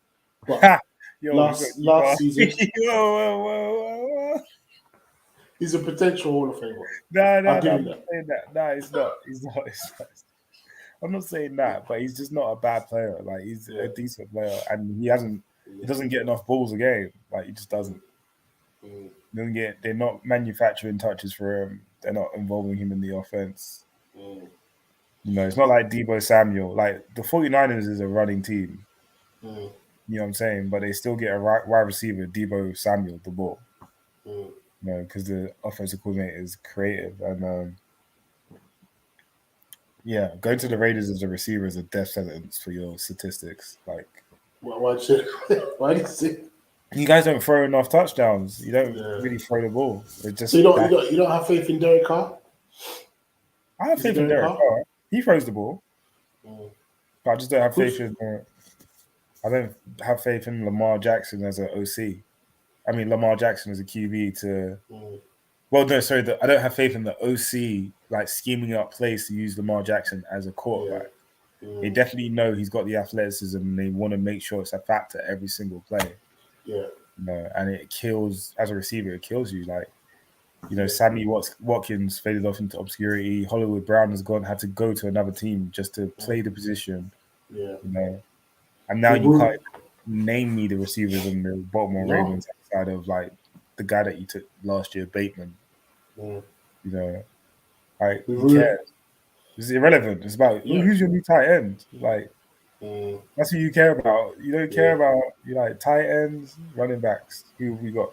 But last season, whoa. He's a potential Hall of Famer. No, I'll I'm give not him that. saying that. No, he's not. He's not. I'm not saying that, but he's just not a bad player. Like he's a decent player, and he doesn't get enough balls a game. Like he just doesn't. Doesn't get. They're not manufacturing touches for him. They're not involving him in the offense. You know, it's not like Deebo Samuel. Like the 49ers is a running team. You know what I'm saying? But they still get a wide receiver, Deebo Samuel, the ball. You know, because the offensive coordinator is creative. And going to the Raiders as a receiver is a death sentence for your statistics. Like, why do you say? You guys don't throw enough touchdowns. You don't really throw the ball. It just So you don't have faith in Derek Carr? I have faith in Derek Carr. He throws the ball. But I just don't have faith in I don't have faith in Lamar Jackson as an OC. I mean, Lamar Jackson as a QB to... Well, no, sorry. I don't have faith in the OC, like, scheming up plays to use Lamar Jackson as a quarterback. They definitely know he's got the athleticism and they want to make sure it's a factor every single play. Yeah. You know, and it kills, as a receiver, it kills you. Like, you know, Sammy Watkins faded off into obscurity. Hollywood Brown had to go to another team just to play the position. Yeah. You know, and now you can't name me the receivers in the Baltimore Ravens outside of like the guy that you took last year, Bateman. You know, like who cares? It's irrelevant. It's about who's your new tight end. Like that's who you care about. You don't care about tight ends, running backs. Who have we got?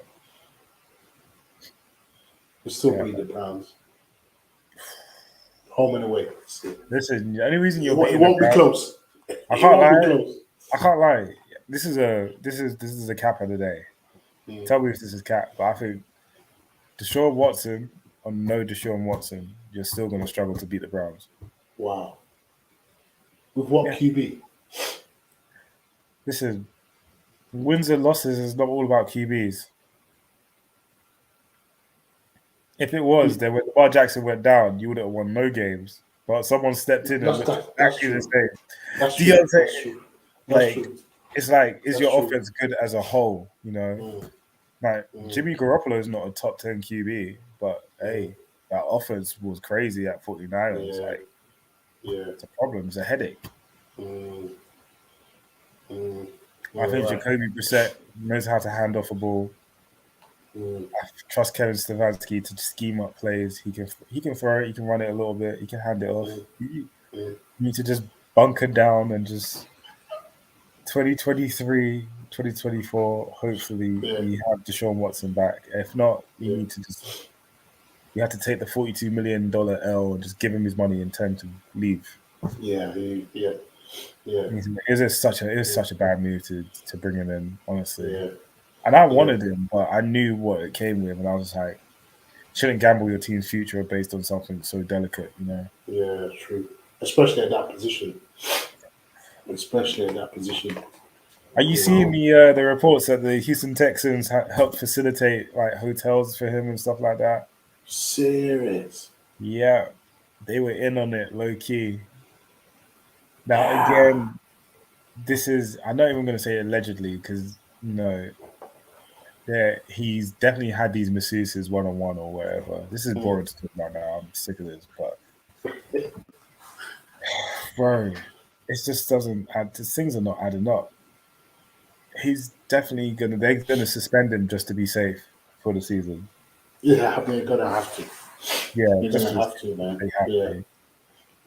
We still beat the Browns. Home and away. Listen, the only reason it won't be close. I can't lie. This is a cap of the day. Tell me if this is cap, but I think Deshaun Watson or no Deshaun Watson, you're still going to struggle to beat the Browns. Wow. With what QB? Listen, wins and losses is not all about QBs. If it was, then when Lamar Jackson went down, you would have won no games. But someone stepped in and actually the same. That's true. Like, it's like, is your offense good as a whole? You know, like Jimmy Garoppolo is not a top 10 QB, but hey, that offense was crazy at 49ers. Like, it's a problem. It's a headache. I think Jacoby Brissett knows how to hand off a ball. I trust Kevin Stefanski to scheme up plays. He can throw it. He can run it a little bit. He can hand it off. You need to just bunker down and just 2023, 2024. Hopefully, we have Deshaun Watson back. If not, you need to you have to take the $42 million L and just give him his money and tell him to leave. Yeah. It was such a bad move to bring him in, honestly. And I wanted him, but I knew what it came with, and I was like, shouldn't gamble your team's future based on something so delicate, you know? Yeah, true. Especially at that position. Are you seeing the reports that the Houston Texans helped facilitate like hotels for him and stuff like that? Serious? Yeah, they were in on it low key. Now again, I'm not even going to say allegedly because he's definitely had these masseuses one-on-one or whatever. This is boring to talk about now. I'm sick of this, but bro, it just doesn't add. Things are not adding up. He's definitely they're gonna suspend him just to be safe for the season. Yeah, they're gonna have to. Yeah, they're gonna have to, man. They have to.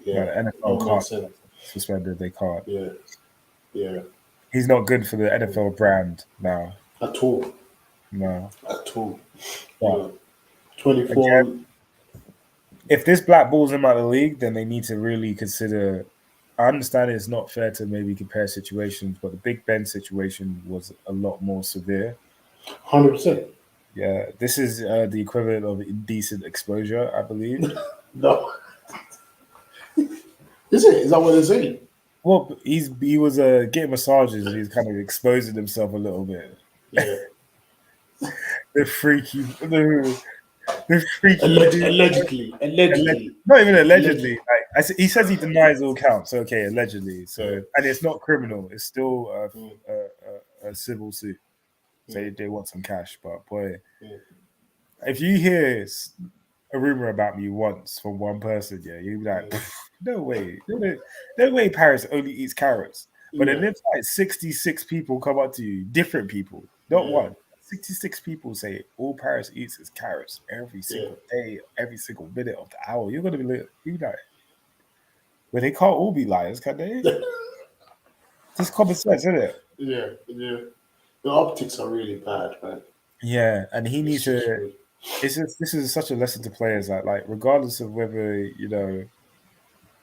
Yeah, the NFL can't suspend it. They can't. Yeah. He's not good for the NFL brand now. At all. No. At all. But 24. Again, if this blackballs him out of the league, then they need to really consider. I understand it's not fair to maybe compare situations, but the Big Ben situation was a lot more severe. 100%. Yeah, this is the equivalent of indecent exposure, I believe. No. Is it? Is that what they're saying? Well, he was getting massages and he's kind of exposing himself a little bit. Yeah. The freaky. Allegedly. Not even allegedly. Like he says, he denies all counts. Okay, allegedly. So, and it's not criminal. It's still a civil suit. So they want some cash. But boy, if you hear a rumor about me once from one person, yeah, you'd be like, no way, no way. Paris only eats carrots. But then if like 66 people come up to you, different people, not one. 66 people say all Paris eats is carrots every single day, every single minute of the hour. You're gonna be like, but they can't all be liars, can they? Just common sense, isn't it? Yeah. The optics are really bad, man. Yeah, and he needs to. This is such a lesson to players that, like, regardless of whether you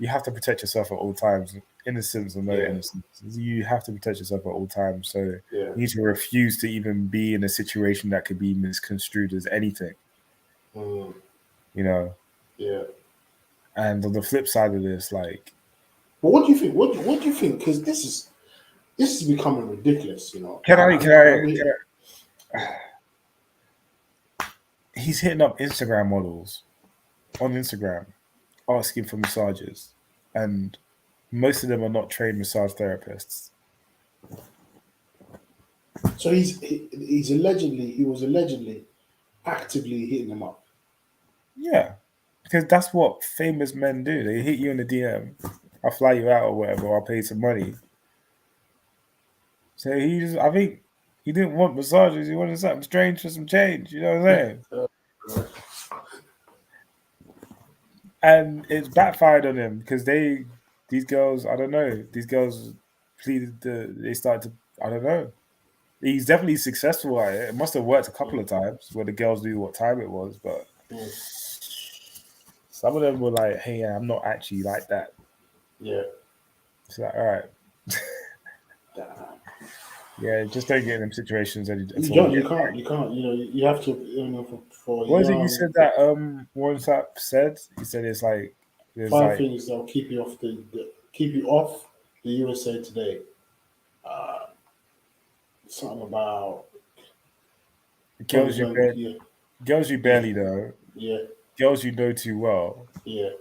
have to protect yourself at all times, innocence or no innocence. You have to protect yourself at all times. So you need to refuse to even be in a situation that could be misconstrued as anything. You know. Yeah. And on the flip side of this, like, well, what do you think? What do you think? Because this is becoming ridiculous. You know. Can I? He's hitting up Instagram models on Instagram, asking for massages, and most of them are not trained massage therapists. So he was allegedly actively hitting them up. Yeah, because that's what famous men do. They hit you in the DM. I'll fly you out or whatever. I'll pay some money. So I think he didn't want massages. He wanted something strange for some change. You know what I'm saying? And it's backfired on him because these girls, I don't know. These girls they started to, I don't know. He's definitely successful at it. It must have worked a couple of times where the girls knew what time it was, but some of them were like, hey, I'm not actually like that. Yeah. It's like, all right. Yeah, just don't get in them situations. You can't. You know, you have to. For what is it you said that Warren Sapp said? He said it's like there's 5 things that'll keep you off the USA Today. Something about girls you barely know. Yeah. Girls you know too well. Yeah.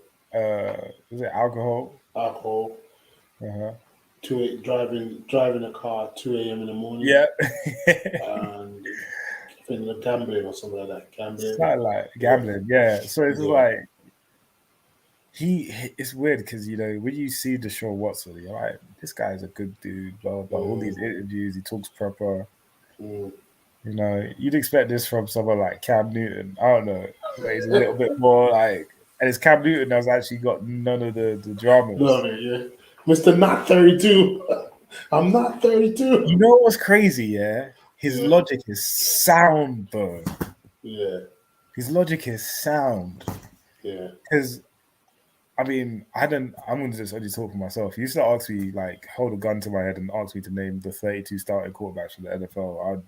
Is it alcohol? Alcohol. Driving a car at 2 a.m. in the morning. Yeah. And thinking of gambling or something like that. Gambling, yeah. So it's like it's weird because when you see Deshaun Watson, you're like, this guy's a good dude, blah blah. All these interviews, he talks proper. You'd expect this from someone like Cam Newton. I don't know. He's a little bit more like, and it's Cam Newton that's actually got none of the dramas. Yeah. Mr. Not 32. I'm not 32. You know what's crazy, yeah? His logic is sound, though. Yeah. His logic is sound. Yeah. Because, I'm going to just only talk for myself. You used to ask me, like, hold a gun to my head and ask me to name the 32 starting quarterbacks for the NFL.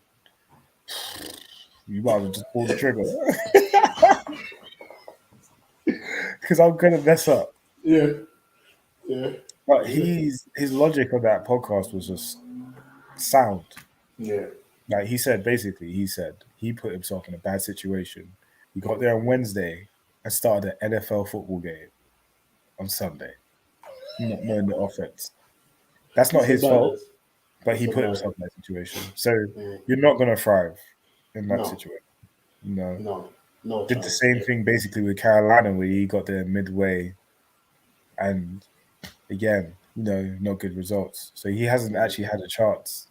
You might as well just pull the trigger. Because I'm going to mess up. Yeah. But his logic on that podcast was just sound. Yeah. Like he said he put himself in a bad situation. He got there on Wednesday and started an NFL football game on Sunday. Not knowing the offense. That's not his fault, but he put himself in that situation. So you're not going to thrive in that situation. No. Did the same thing basically with Carolina where he got there midway and again, not good results. So he hasn't actually had a chance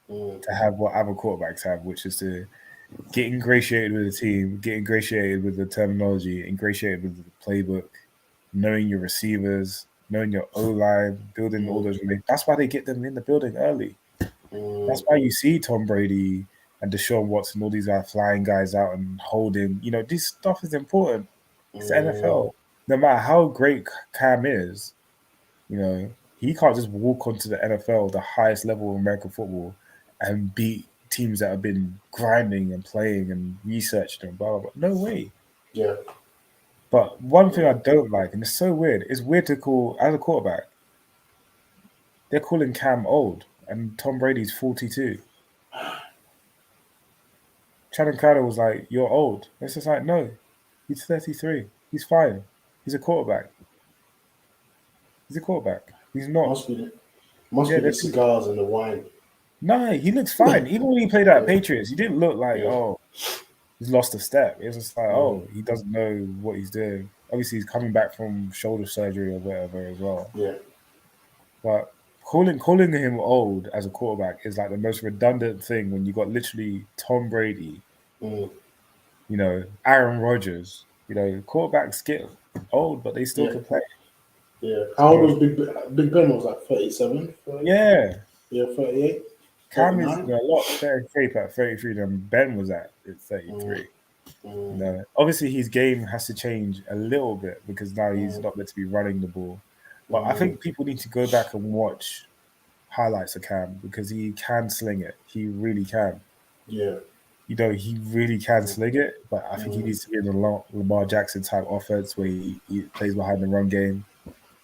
to have what other quarterbacks have, which is to get ingratiated with the team, get ingratiated with the terminology, ingratiated with the playbook, knowing your receivers, knowing your O-line, building all those relationships. That's why they get them in the building early. That's why you see Tom Brady and Deshaun Watson, all these flying guys out and holding. This stuff is important. It's the NFL. No matter how great Cam is, He can't just walk onto the NFL, the highest level of American football, and beat teams that have been grinding and playing and researching and blah, blah, blah. No way. Yeah. But one thing I don't like, and it's so weird, it's weird to call, as a quarterback, they're calling Cam old, and Tom Brady's 42. Channing Crowder was like, "You're old." It's just like, no, he's 33. He's fine. He's a quarterback. He's a quarterback. He's not. Must be the cigars and the wine. No, he looks fine. Even when he played at Patriots, he didn't look like, oh, he's lost a step. It's just like, oh, he doesn't know what he's doing. Obviously, he's coming back from shoulder surgery or whatever as well. Yeah. But calling him old as a quarterback is like the most redundant thing when you got literally Tom Brady, you know, Aaron Rodgers. You know, quarterbacks get old, but they still can play. Yeah. How old was Big Ben? Was like 37? 38? Yeah. Yeah, 38. Cam is in a lot better shape at 33 than Ben was at 33. You know, obviously his game has to change a little bit because now he's not meant to be running the ball. But I think people need to go back and watch highlights of Cam because he can sling it. He really can. Yeah. You know, he really can sling it, but I think he needs to be in a Lamar Jackson type offense where he plays behind the run game.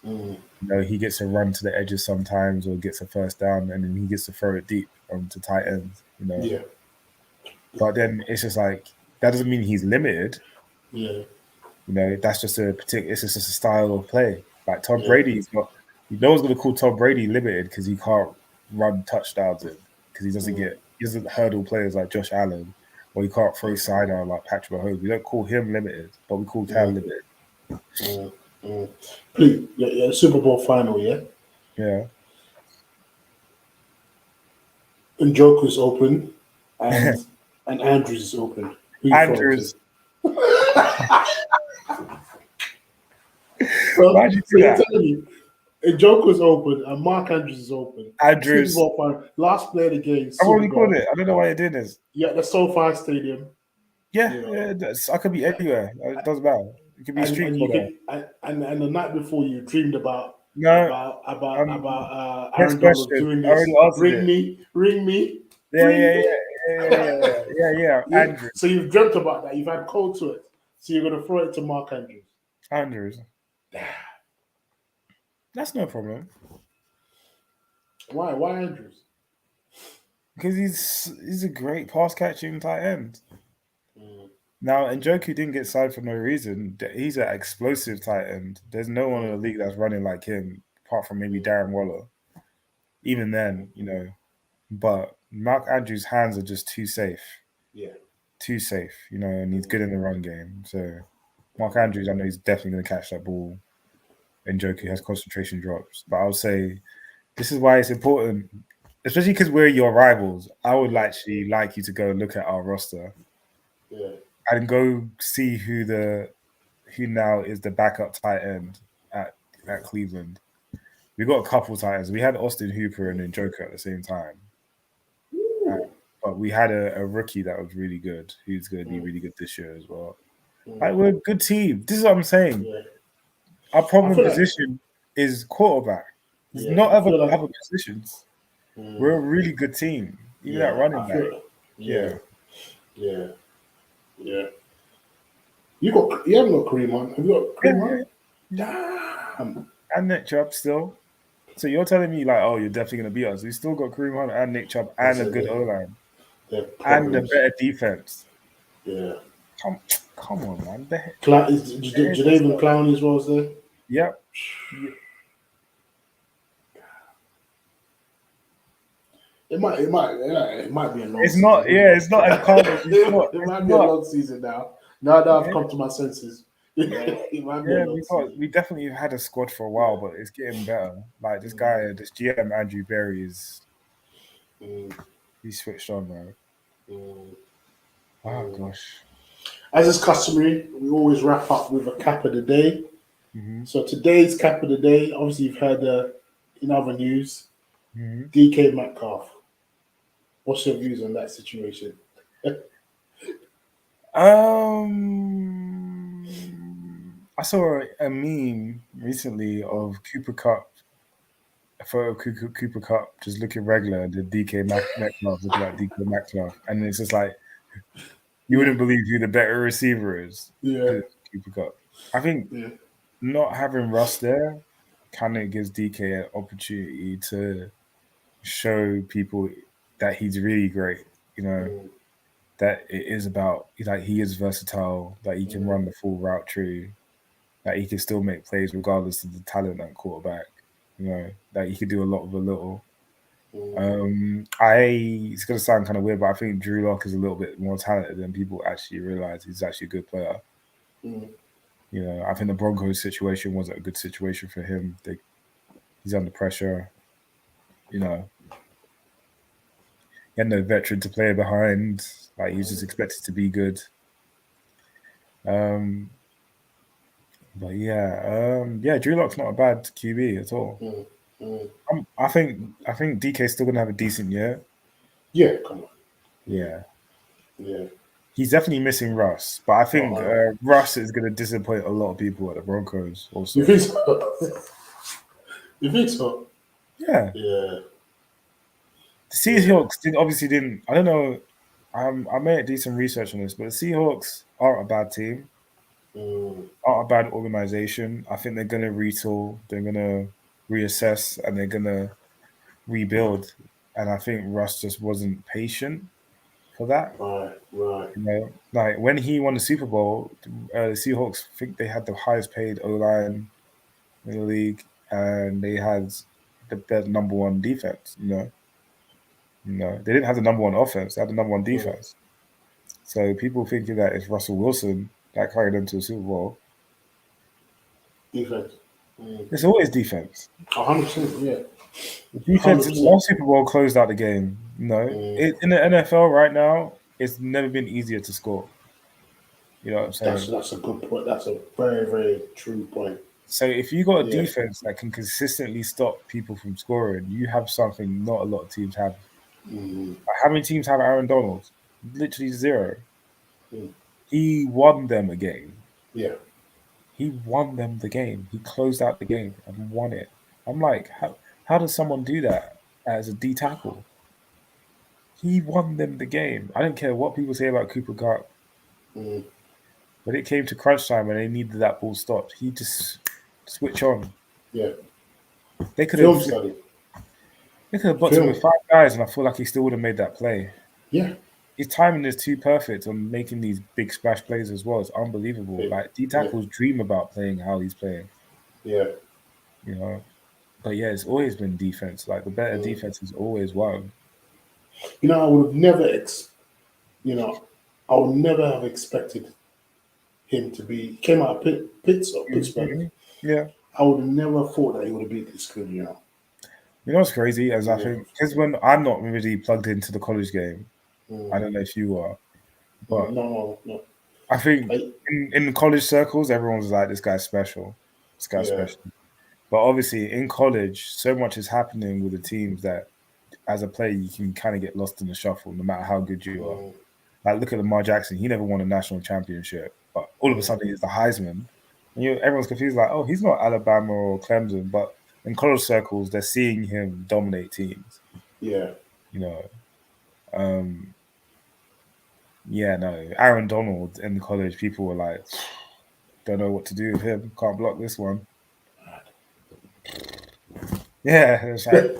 You know, he gets to run to the edges sometimes or gets a first down and then he gets to throw it deep to tight ends, you know. Yeah. But then it's just like, that doesn't mean he's limited. Yeah. You know, that's just it's just a style of play. Like Tom Brady's not, no one's going to call Tom Brady limited because he can't run touchdowns in, because he doesn't hurdle players like Josh Allen, or he can't throw sidearm like Patrick Mahomes. We don't call him limited, but we call Cam limited. Please, the Super Bowl final, yeah? Yeah. And Joker's open, and Andrews is open. Andrews. Why'd you say that? And Joker's open, and Mark Andrews is open. Andrews. Super Bowl final, last play of the game. I've already called it. I don't know why you're doing this. Yeah, the SoFi Stadium. Yeah, I could be anywhere. It doesn't matter. It could be street corner. And the night before you dreamed about Aaron next Donald question. doing I already this. answered Ring me. Yeah. Andrews. So you've dreamt about that. You've had code to it. So you're gonna throw it to Mark Andrews. Andrews. That's no problem. Why? Why Andrews? Because he's a great pass catching tight end. Now, Njoku didn't get signed for no reason. He's an explosive tight end. There's no one in the league that's running like him, apart from maybe Darren Waller. Even then, you know. But Mark Andrews' hands are just too safe. Yeah. Too safe, you know, and he's good in the run game. So Mark Andrews, I know he's definitely going to catch that ball. Njoku has concentration drops. But I would say this is why it's important, especially because we're your rivals. I would actually like you to go look at our roster. Yeah. And go see who now is the backup tight end at Cleveland. We got a couple tight ends. We had Austin Hooper and Njoku at the same time. But we had a rookie that was really good. Who's going to be really good this year as well. Like, we're a good team. This is what I'm saying. Yeah. Our problem position is quarterback. There's no other positions. We're a really good team. Even at running back. Yeah. You haven't got Kareem on. Have you got Kareem on? Damn. And Nick Chubb still. So you're telling me like, oh, you're definitely gonna beat us. We still got Kareem Hunt and Nick Chubb and a good O-line. And a better defense. Yeah. Come on, man. Jadavion Clowney as well as there? Yep. It might be a long It's season. not, it's not as common. It might be a long season now. Now that I've come to my senses. We definitely had a squad for a while, but it's getting better. Like this guy, this GM Andrew Berry he's switched on, man. Oh gosh. As is customary, we always wrap up with a cap of the day. So today's cap of the day, obviously you've heard in other news, DK Metcalf. What's your views on that situation? I saw a meme recently of Cooper Kupp a photo of Cooper Cup just looking regular, and the DK Metcalf looking like DK Metcalf, and it's just like you wouldn't believe who the better receiver is. Yeah. Cooper Cup. I think not having Russ there kind of gives DK an opportunity to show people that he's really great. You know, that it is about like he is versatile, that he can run the full route tree, that he can still make plays regardless of the talent at quarterback. You know, that he could do a lot with a little. It's gonna sound kind of weird, but I think Drew Lock is a little bit more talented than people actually realize. He's actually a good player. You know, I think the Broncos situation wasn't a good situation for him. He's under pressure. You know, he had no veteran to play behind. Like, he's just expected to be good. But Drew Lock's not a bad QB at all. I think DK's still gonna have a decent year. Yeah, come on. Yeah. Yeah. He's definitely missing Russ, but I think Russ is going to disappoint a lot of people at the Broncos also. You think so? You think so? Yeah. Yeah. The Seahawks didn't. I don't know. I may do some research on this, but the Seahawks aren't a bad team. Aren't a bad organization. I think they're going to retool. They're going to reassess, and they're going to rebuild. And I think Russ just wasn't patient for that. Right. You know, like when he won the Super Bowl, the Seahawks think they had the highest paid O-line in the league, and they had the number one defense. You know, they didn't have the number one offense; they had the number one defense. So people thinking that it's Russell Wilson that carried them to the Super Bowl. Defense. It's always defense. 100%. Yeah. The defense in one Super Bowl closed out the game. In the NFL right now, it's never been easier to score. You know what I'm saying? That's a good point. That's a very, very true point. So if you got a defense that can consistently stop people from scoring, you have something not a lot of teams have. How many teams have Aaron Donald? Literally zero. He won them a game. Yeah. He won them the game. He closed out the game and won it. I'm like, how does someone do that as a D tackle? He won them the game. I don't care what people say about Cooper Kupp. When it came to crunch time and they needed that ball stopped, he just switch on. Yeah. They could have boxed him with 5 guys, and I feel like he still would have made that play. Yeah. His timing is too perfect on making these big splash plays as well. It's unbelievable. Like, D tackles dream about playing how he's playing. Yeah. You know. But yeah, it's always been defense. Like, the better defense has always won. You know, I would have never I would never have expected him to be. He came out of Pittsburgh. Yeah. I would have never thought that he would have been this good. You know. You know what's crazy? As I think, because when I'm not really plugged into the college game, I don't know if you are, but no. I think in the college circles, everyone's like, "This guy's special. This guy's special." But obviously, in college, so much is happening with the teams that, as a player, you can kind of get lost in the shuffle, no matter how good you are. Like, look at Lamar Jackson; he never won a national championship, but all of a sudden he's the Heisman. And everyone's confused, like, "Oh, he's not Alabama or Clemson," but in college circles, they're seeing him dominate teams. Yeah. You know. Aaron Donald in college, people were like, don't know what to do with him. Can't block this one. Yeah, it's like,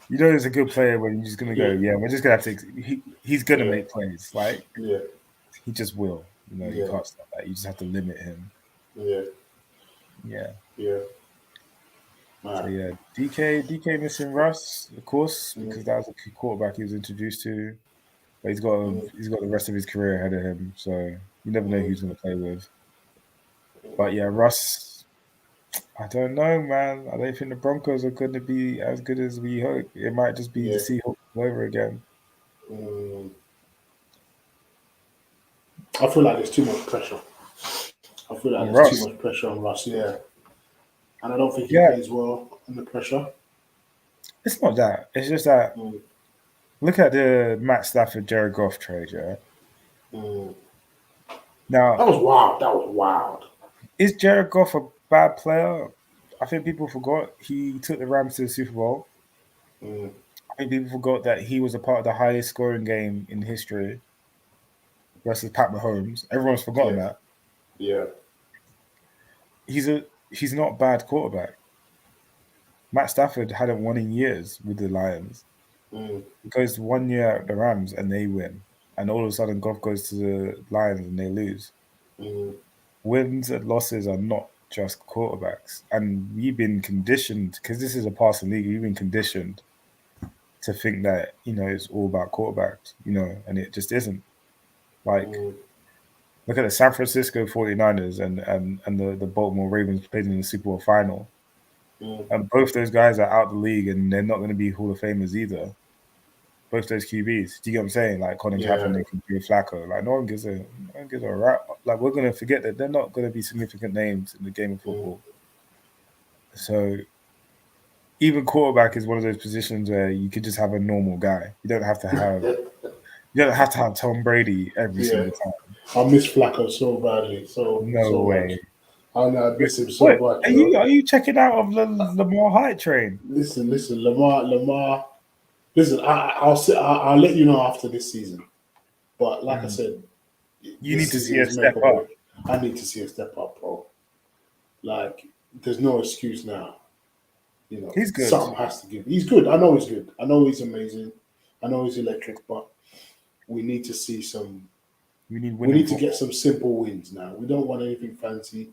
you know, he's a good player when you're just gonna go, we're just gonna have to. He's gonna make plays, like, he just will. You know, you can't stop that. You just have to limit him. Yeah. So yeah, DK missing Russ, of course, because that was a quarterback he was introduced to. But he's got the rest of his career ahead of him, so you never know who he's going to play with. But yeah, Russ, I don't know, man. I don't think the Broncos are going to be as good as we hope. It might just be the Seahawks over again. I feel like there's too much pressure. I feel like there's too much pressure on Russ, and I don't think he plays well under pressure. It's not that. It's just that, look at the Matt Stafford, Jared Goff trade, Now, that was wild. Is Jared Goff bad player. I think people forgot he took the Rams to the Super Bowl. I think people forgot that he was a part of the highest scoring game in history versus Pat Mahomes. Everyone's forgotten that. Yeah. He's not a bad quarterback. Matt Stafford hadn't won in years with the Lions. He goes 1 year at the Rams and they win. And all of a sudden, Goff goes to the Lions and they lose. Wins and losses are not just quarterbacks. And we've been conditioned, because this is a passing league, we've been conditioned to think that, it's all about quarterbacks, and it just isn't. Like, look at the San Francisco 49ers and the Baltimore Ravens played in the Super Bowl final. And both those guys are out of the league and they're not going to be Hall of Famers either. Both those QBs. Do you get what I'm saying? Like Colin Kaepernick and Joe Flacco. Like no one gives a right. Like we're going to forget that they're not going to be significant names in the game of football. So even quarterback is one of those positions where you could just have a normal guy. You don't have to have Tom Brady every single time. I miss Flacco so badly. No way. I miss him so much. Are you checking out of the Lamar hype train? Listen, Lamar. Listen, I'll let you know after this season. But like I said, you need to see a step up. I need to see a step up, bro. Like, there's no excuse now. He's good. Something has to give. He's good. I know he's good. I know he's amazing. I know he's electric, but we need to see some. We need to get some simple wins now. We don't want anything fancy.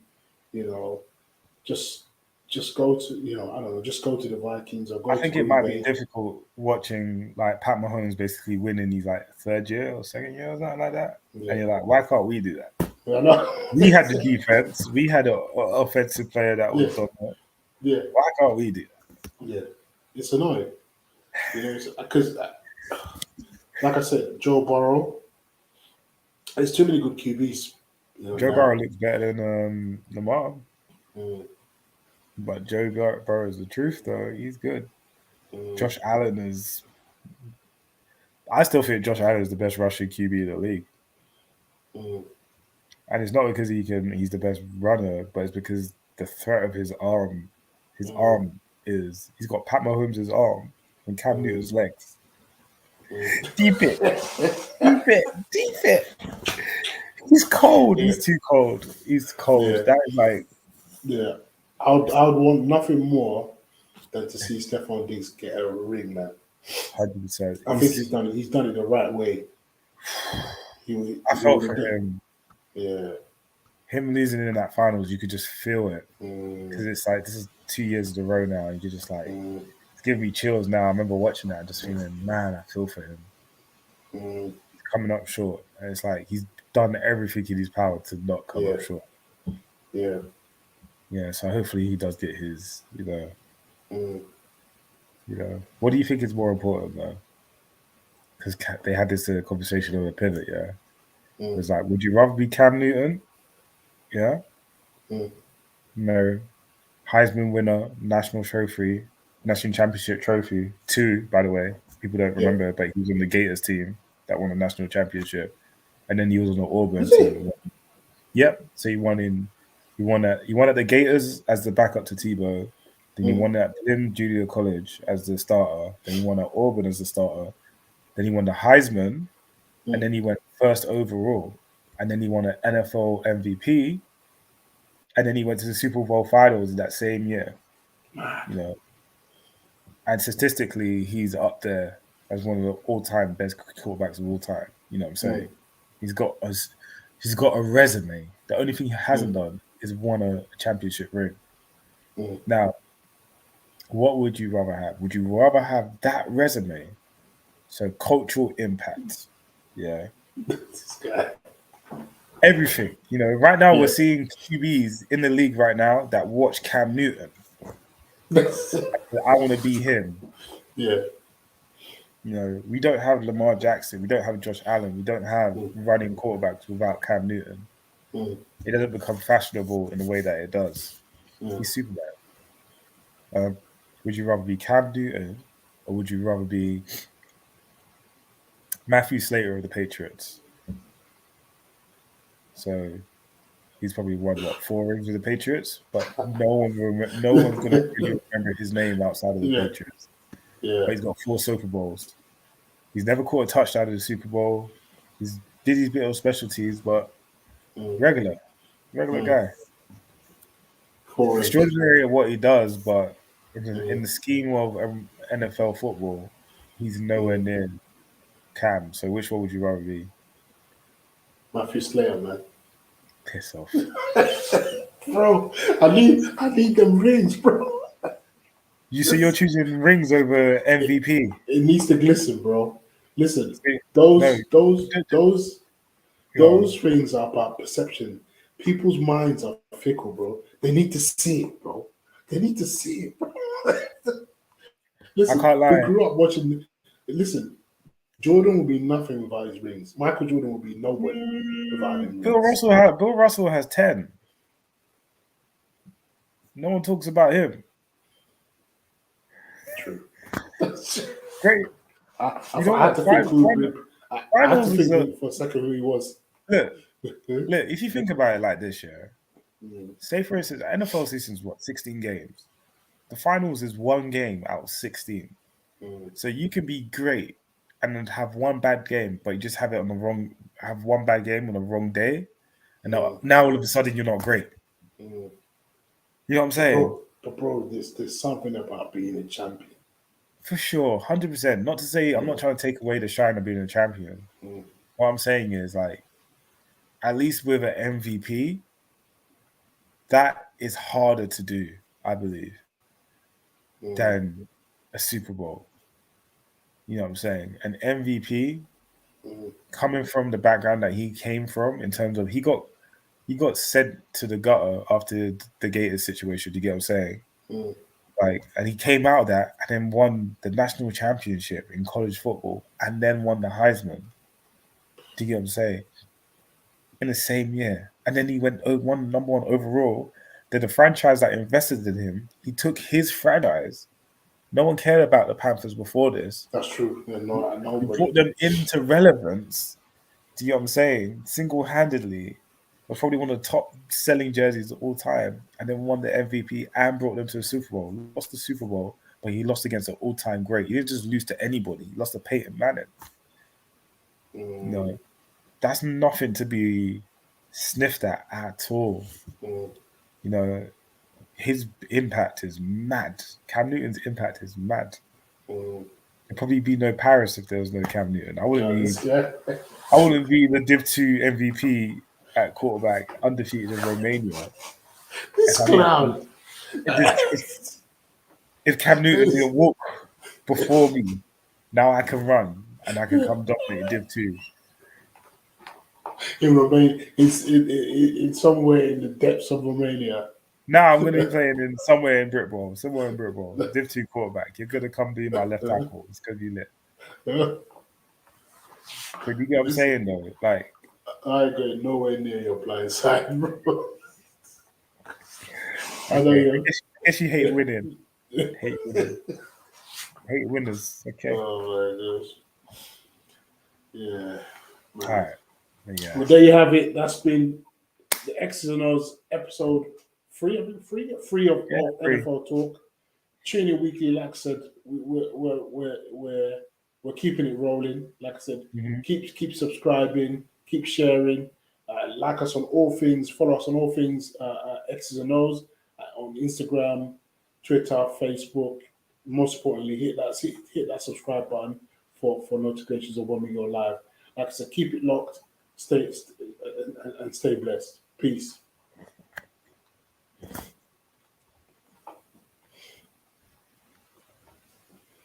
Just go to, I don't know, just go to the Vikings or go to. I think it might be difficult watching like Pat Mahomes basically winning his like third year or second year or something like that. Yeah. And you're like, why can't we do that? I know. We had the defense. We had an offensive player that was on that. Yeah. Why can't we do that? Yeah. It's annoying. Because, like I said, Joe Burrow, there's too many good QBs. Joe Burrow looks better than Lamar. But Joe Burrow is the truth, though. He's good. Josh Allen is... I still think Josh Allen is the best rushing QB in the league. And it's not because he's the best runner, but it's because the threat of his arm is... He's got Pat Mahomes' arm and Cam Newton's legs. Deep it. He's cold. He's too cold. He's cold. Yeah. That is like... Yeah. I would want nothing more than to see Stephon Diggs get a ring, man. 100%. I think he's done it the right way. I felt for him. Yeah. Him losing in that finals, you could just feel it. Because it's like, this is 2 years in a row now. And you're just like, it's giving me chills now. I remember watching that and just feeling, man, I feel for him. He's coming up short. And it's like, he's done everything in his power to not come up short. Yeah. Yeah, so hopefully he does get his, What do you think is more important, though? Because they had this conversation on the pivot, yeah? It was like, would you rather be Cam Newton? Yeah? No. Heisman winner, national championship trophy. 2, by the way. People don't remember, but he was on the Gators team that won the national championship. And then he was on the Auburn team. Yep. So he won at the Gators as the backup to Tebow. Then he won at Lynn Junior College as the starter. Then he won at Auburn as the starter. Then he won the Heisman. And then he went first overall. And then he won an NFL MVP. And then he went to the Super Bowl finals that same year. And statistically, he's up there as one of the all-time best quarterbacks of all time. You know what I'm saying? He's got a resume. The only thing he hasn't done is won a championship ring. Now, what would you rather have? Would you rather have that resume? So cultural impact. Yeah. This guy. Everything. Right now we're seeing QBs in the league right now that watch Cam Newton. I want to be him. Yeah. We don't have Lamar Jackson. We don't have Josh Allen. We don't have running quarterbacks without Cam Newton. It doesn't become fashionable in the way that it does. He's Superman. Would you rather be Cam Newton or would you rather be Matthew Slater of the Patriots? So He's probably won 4 rings with the Patriots, but no one's gonna really remember his name outside of the Patriots. Yeah, but he's got 4 Super Bowls. He's never caught a touchdown in the Super Bowl. He's did his bit of specialties, but regular guy. Extraordinary at what he does, but in the scheme of NFL football, he's nowhere near Cam. So which one would you rather be? Matthew Slater, man. Piss off. Bro, I need them rings, bro. You see, you're choosing rings over MVP. It needs to glisten, bro. Listen, those things are about perception. People's minds are fickle, bro. They need to see it, bro. They need to see it, bro. Listen, I can't lie. We grew up watching. Listen, Jordan will be nothing without his rings. Michael Jordan will be nobody without him. Bill Russell has 10. No one talks about him. True. Great. I had to think for a second who he was. Look, if you think about it like this, say for instance, NFL season is 16 games. The finals is 1 game out of 16. So you can be great and then have one bad game, but you just have one bad game on the wrong day, and now all of a sudden you're not great. You know what I'm saying? Bro, there's something about being a champion. For sure, 100%. Not to say I'm not trying to take away the shine of being a champion. What I'm saying is, like, at least with an MVP, that is harder to do, I believe, than a Super Bowl. You know what I'm saying? An MVP, coming from the background that he came from, in terms of he got sent to the gutter after the Gators situation. Do you get what I'm saying? Like, and he came out of that and then won the national championship in college football and then won the Heisman. Do you get what I'm saying? In the same year. And then he won number 1 overall. Then the franchise that invested in him, he took his franchise. No one cared about the Panthers before this. That's true. Yeah, he brought them into relevance. Do you know what I'm saying? Single-handedly. Was probably one of the top selling jerseys of all time, and then won the MVP and brought them to the Super Bowl. Lost the Super Bowl, but he lost against an all-time great. He didn't just lose to anybody. He lost to Peyton Manning. No, that's nothing to be sniffed at all. You know, his impact is mad. Cam Newton's impact is mad. There'd probably be no Paris if there was no Cam Newton. I wouldn't be the Div 2 MVP at quarterback, undefeated in Romania. This clown. If Cam Newton didn't walk before me, now I can run and I can come dominate Div 2. In Romania, it's somewhere in the depths of Romania. Now I'm going to be playing somewhere in Britball, Div 2 quarterback. You're going to come be my left tackle. It's going to be lit. But you get what I'm saying, though? Like, I ain't going nowhere near your blind side, bro. I know you. I guess you hate winning. Hate winners. Okay. Oh my gosh. Yeah. All right. Yeah. Well, there you have it. That's been the Exs Os episode 3 of NFL Talk. Tune in weekly, like I said. We're keeping it rolling. Like I said, keep subscribing, keep sharing. Like us on all things. Follow us on all things. X's and O's on Instagram, Twitter, Facebook. Most importantly, hit that subscribe button for notifications of when we go live. Like I said, keep it locked. Stay blessed. Peace.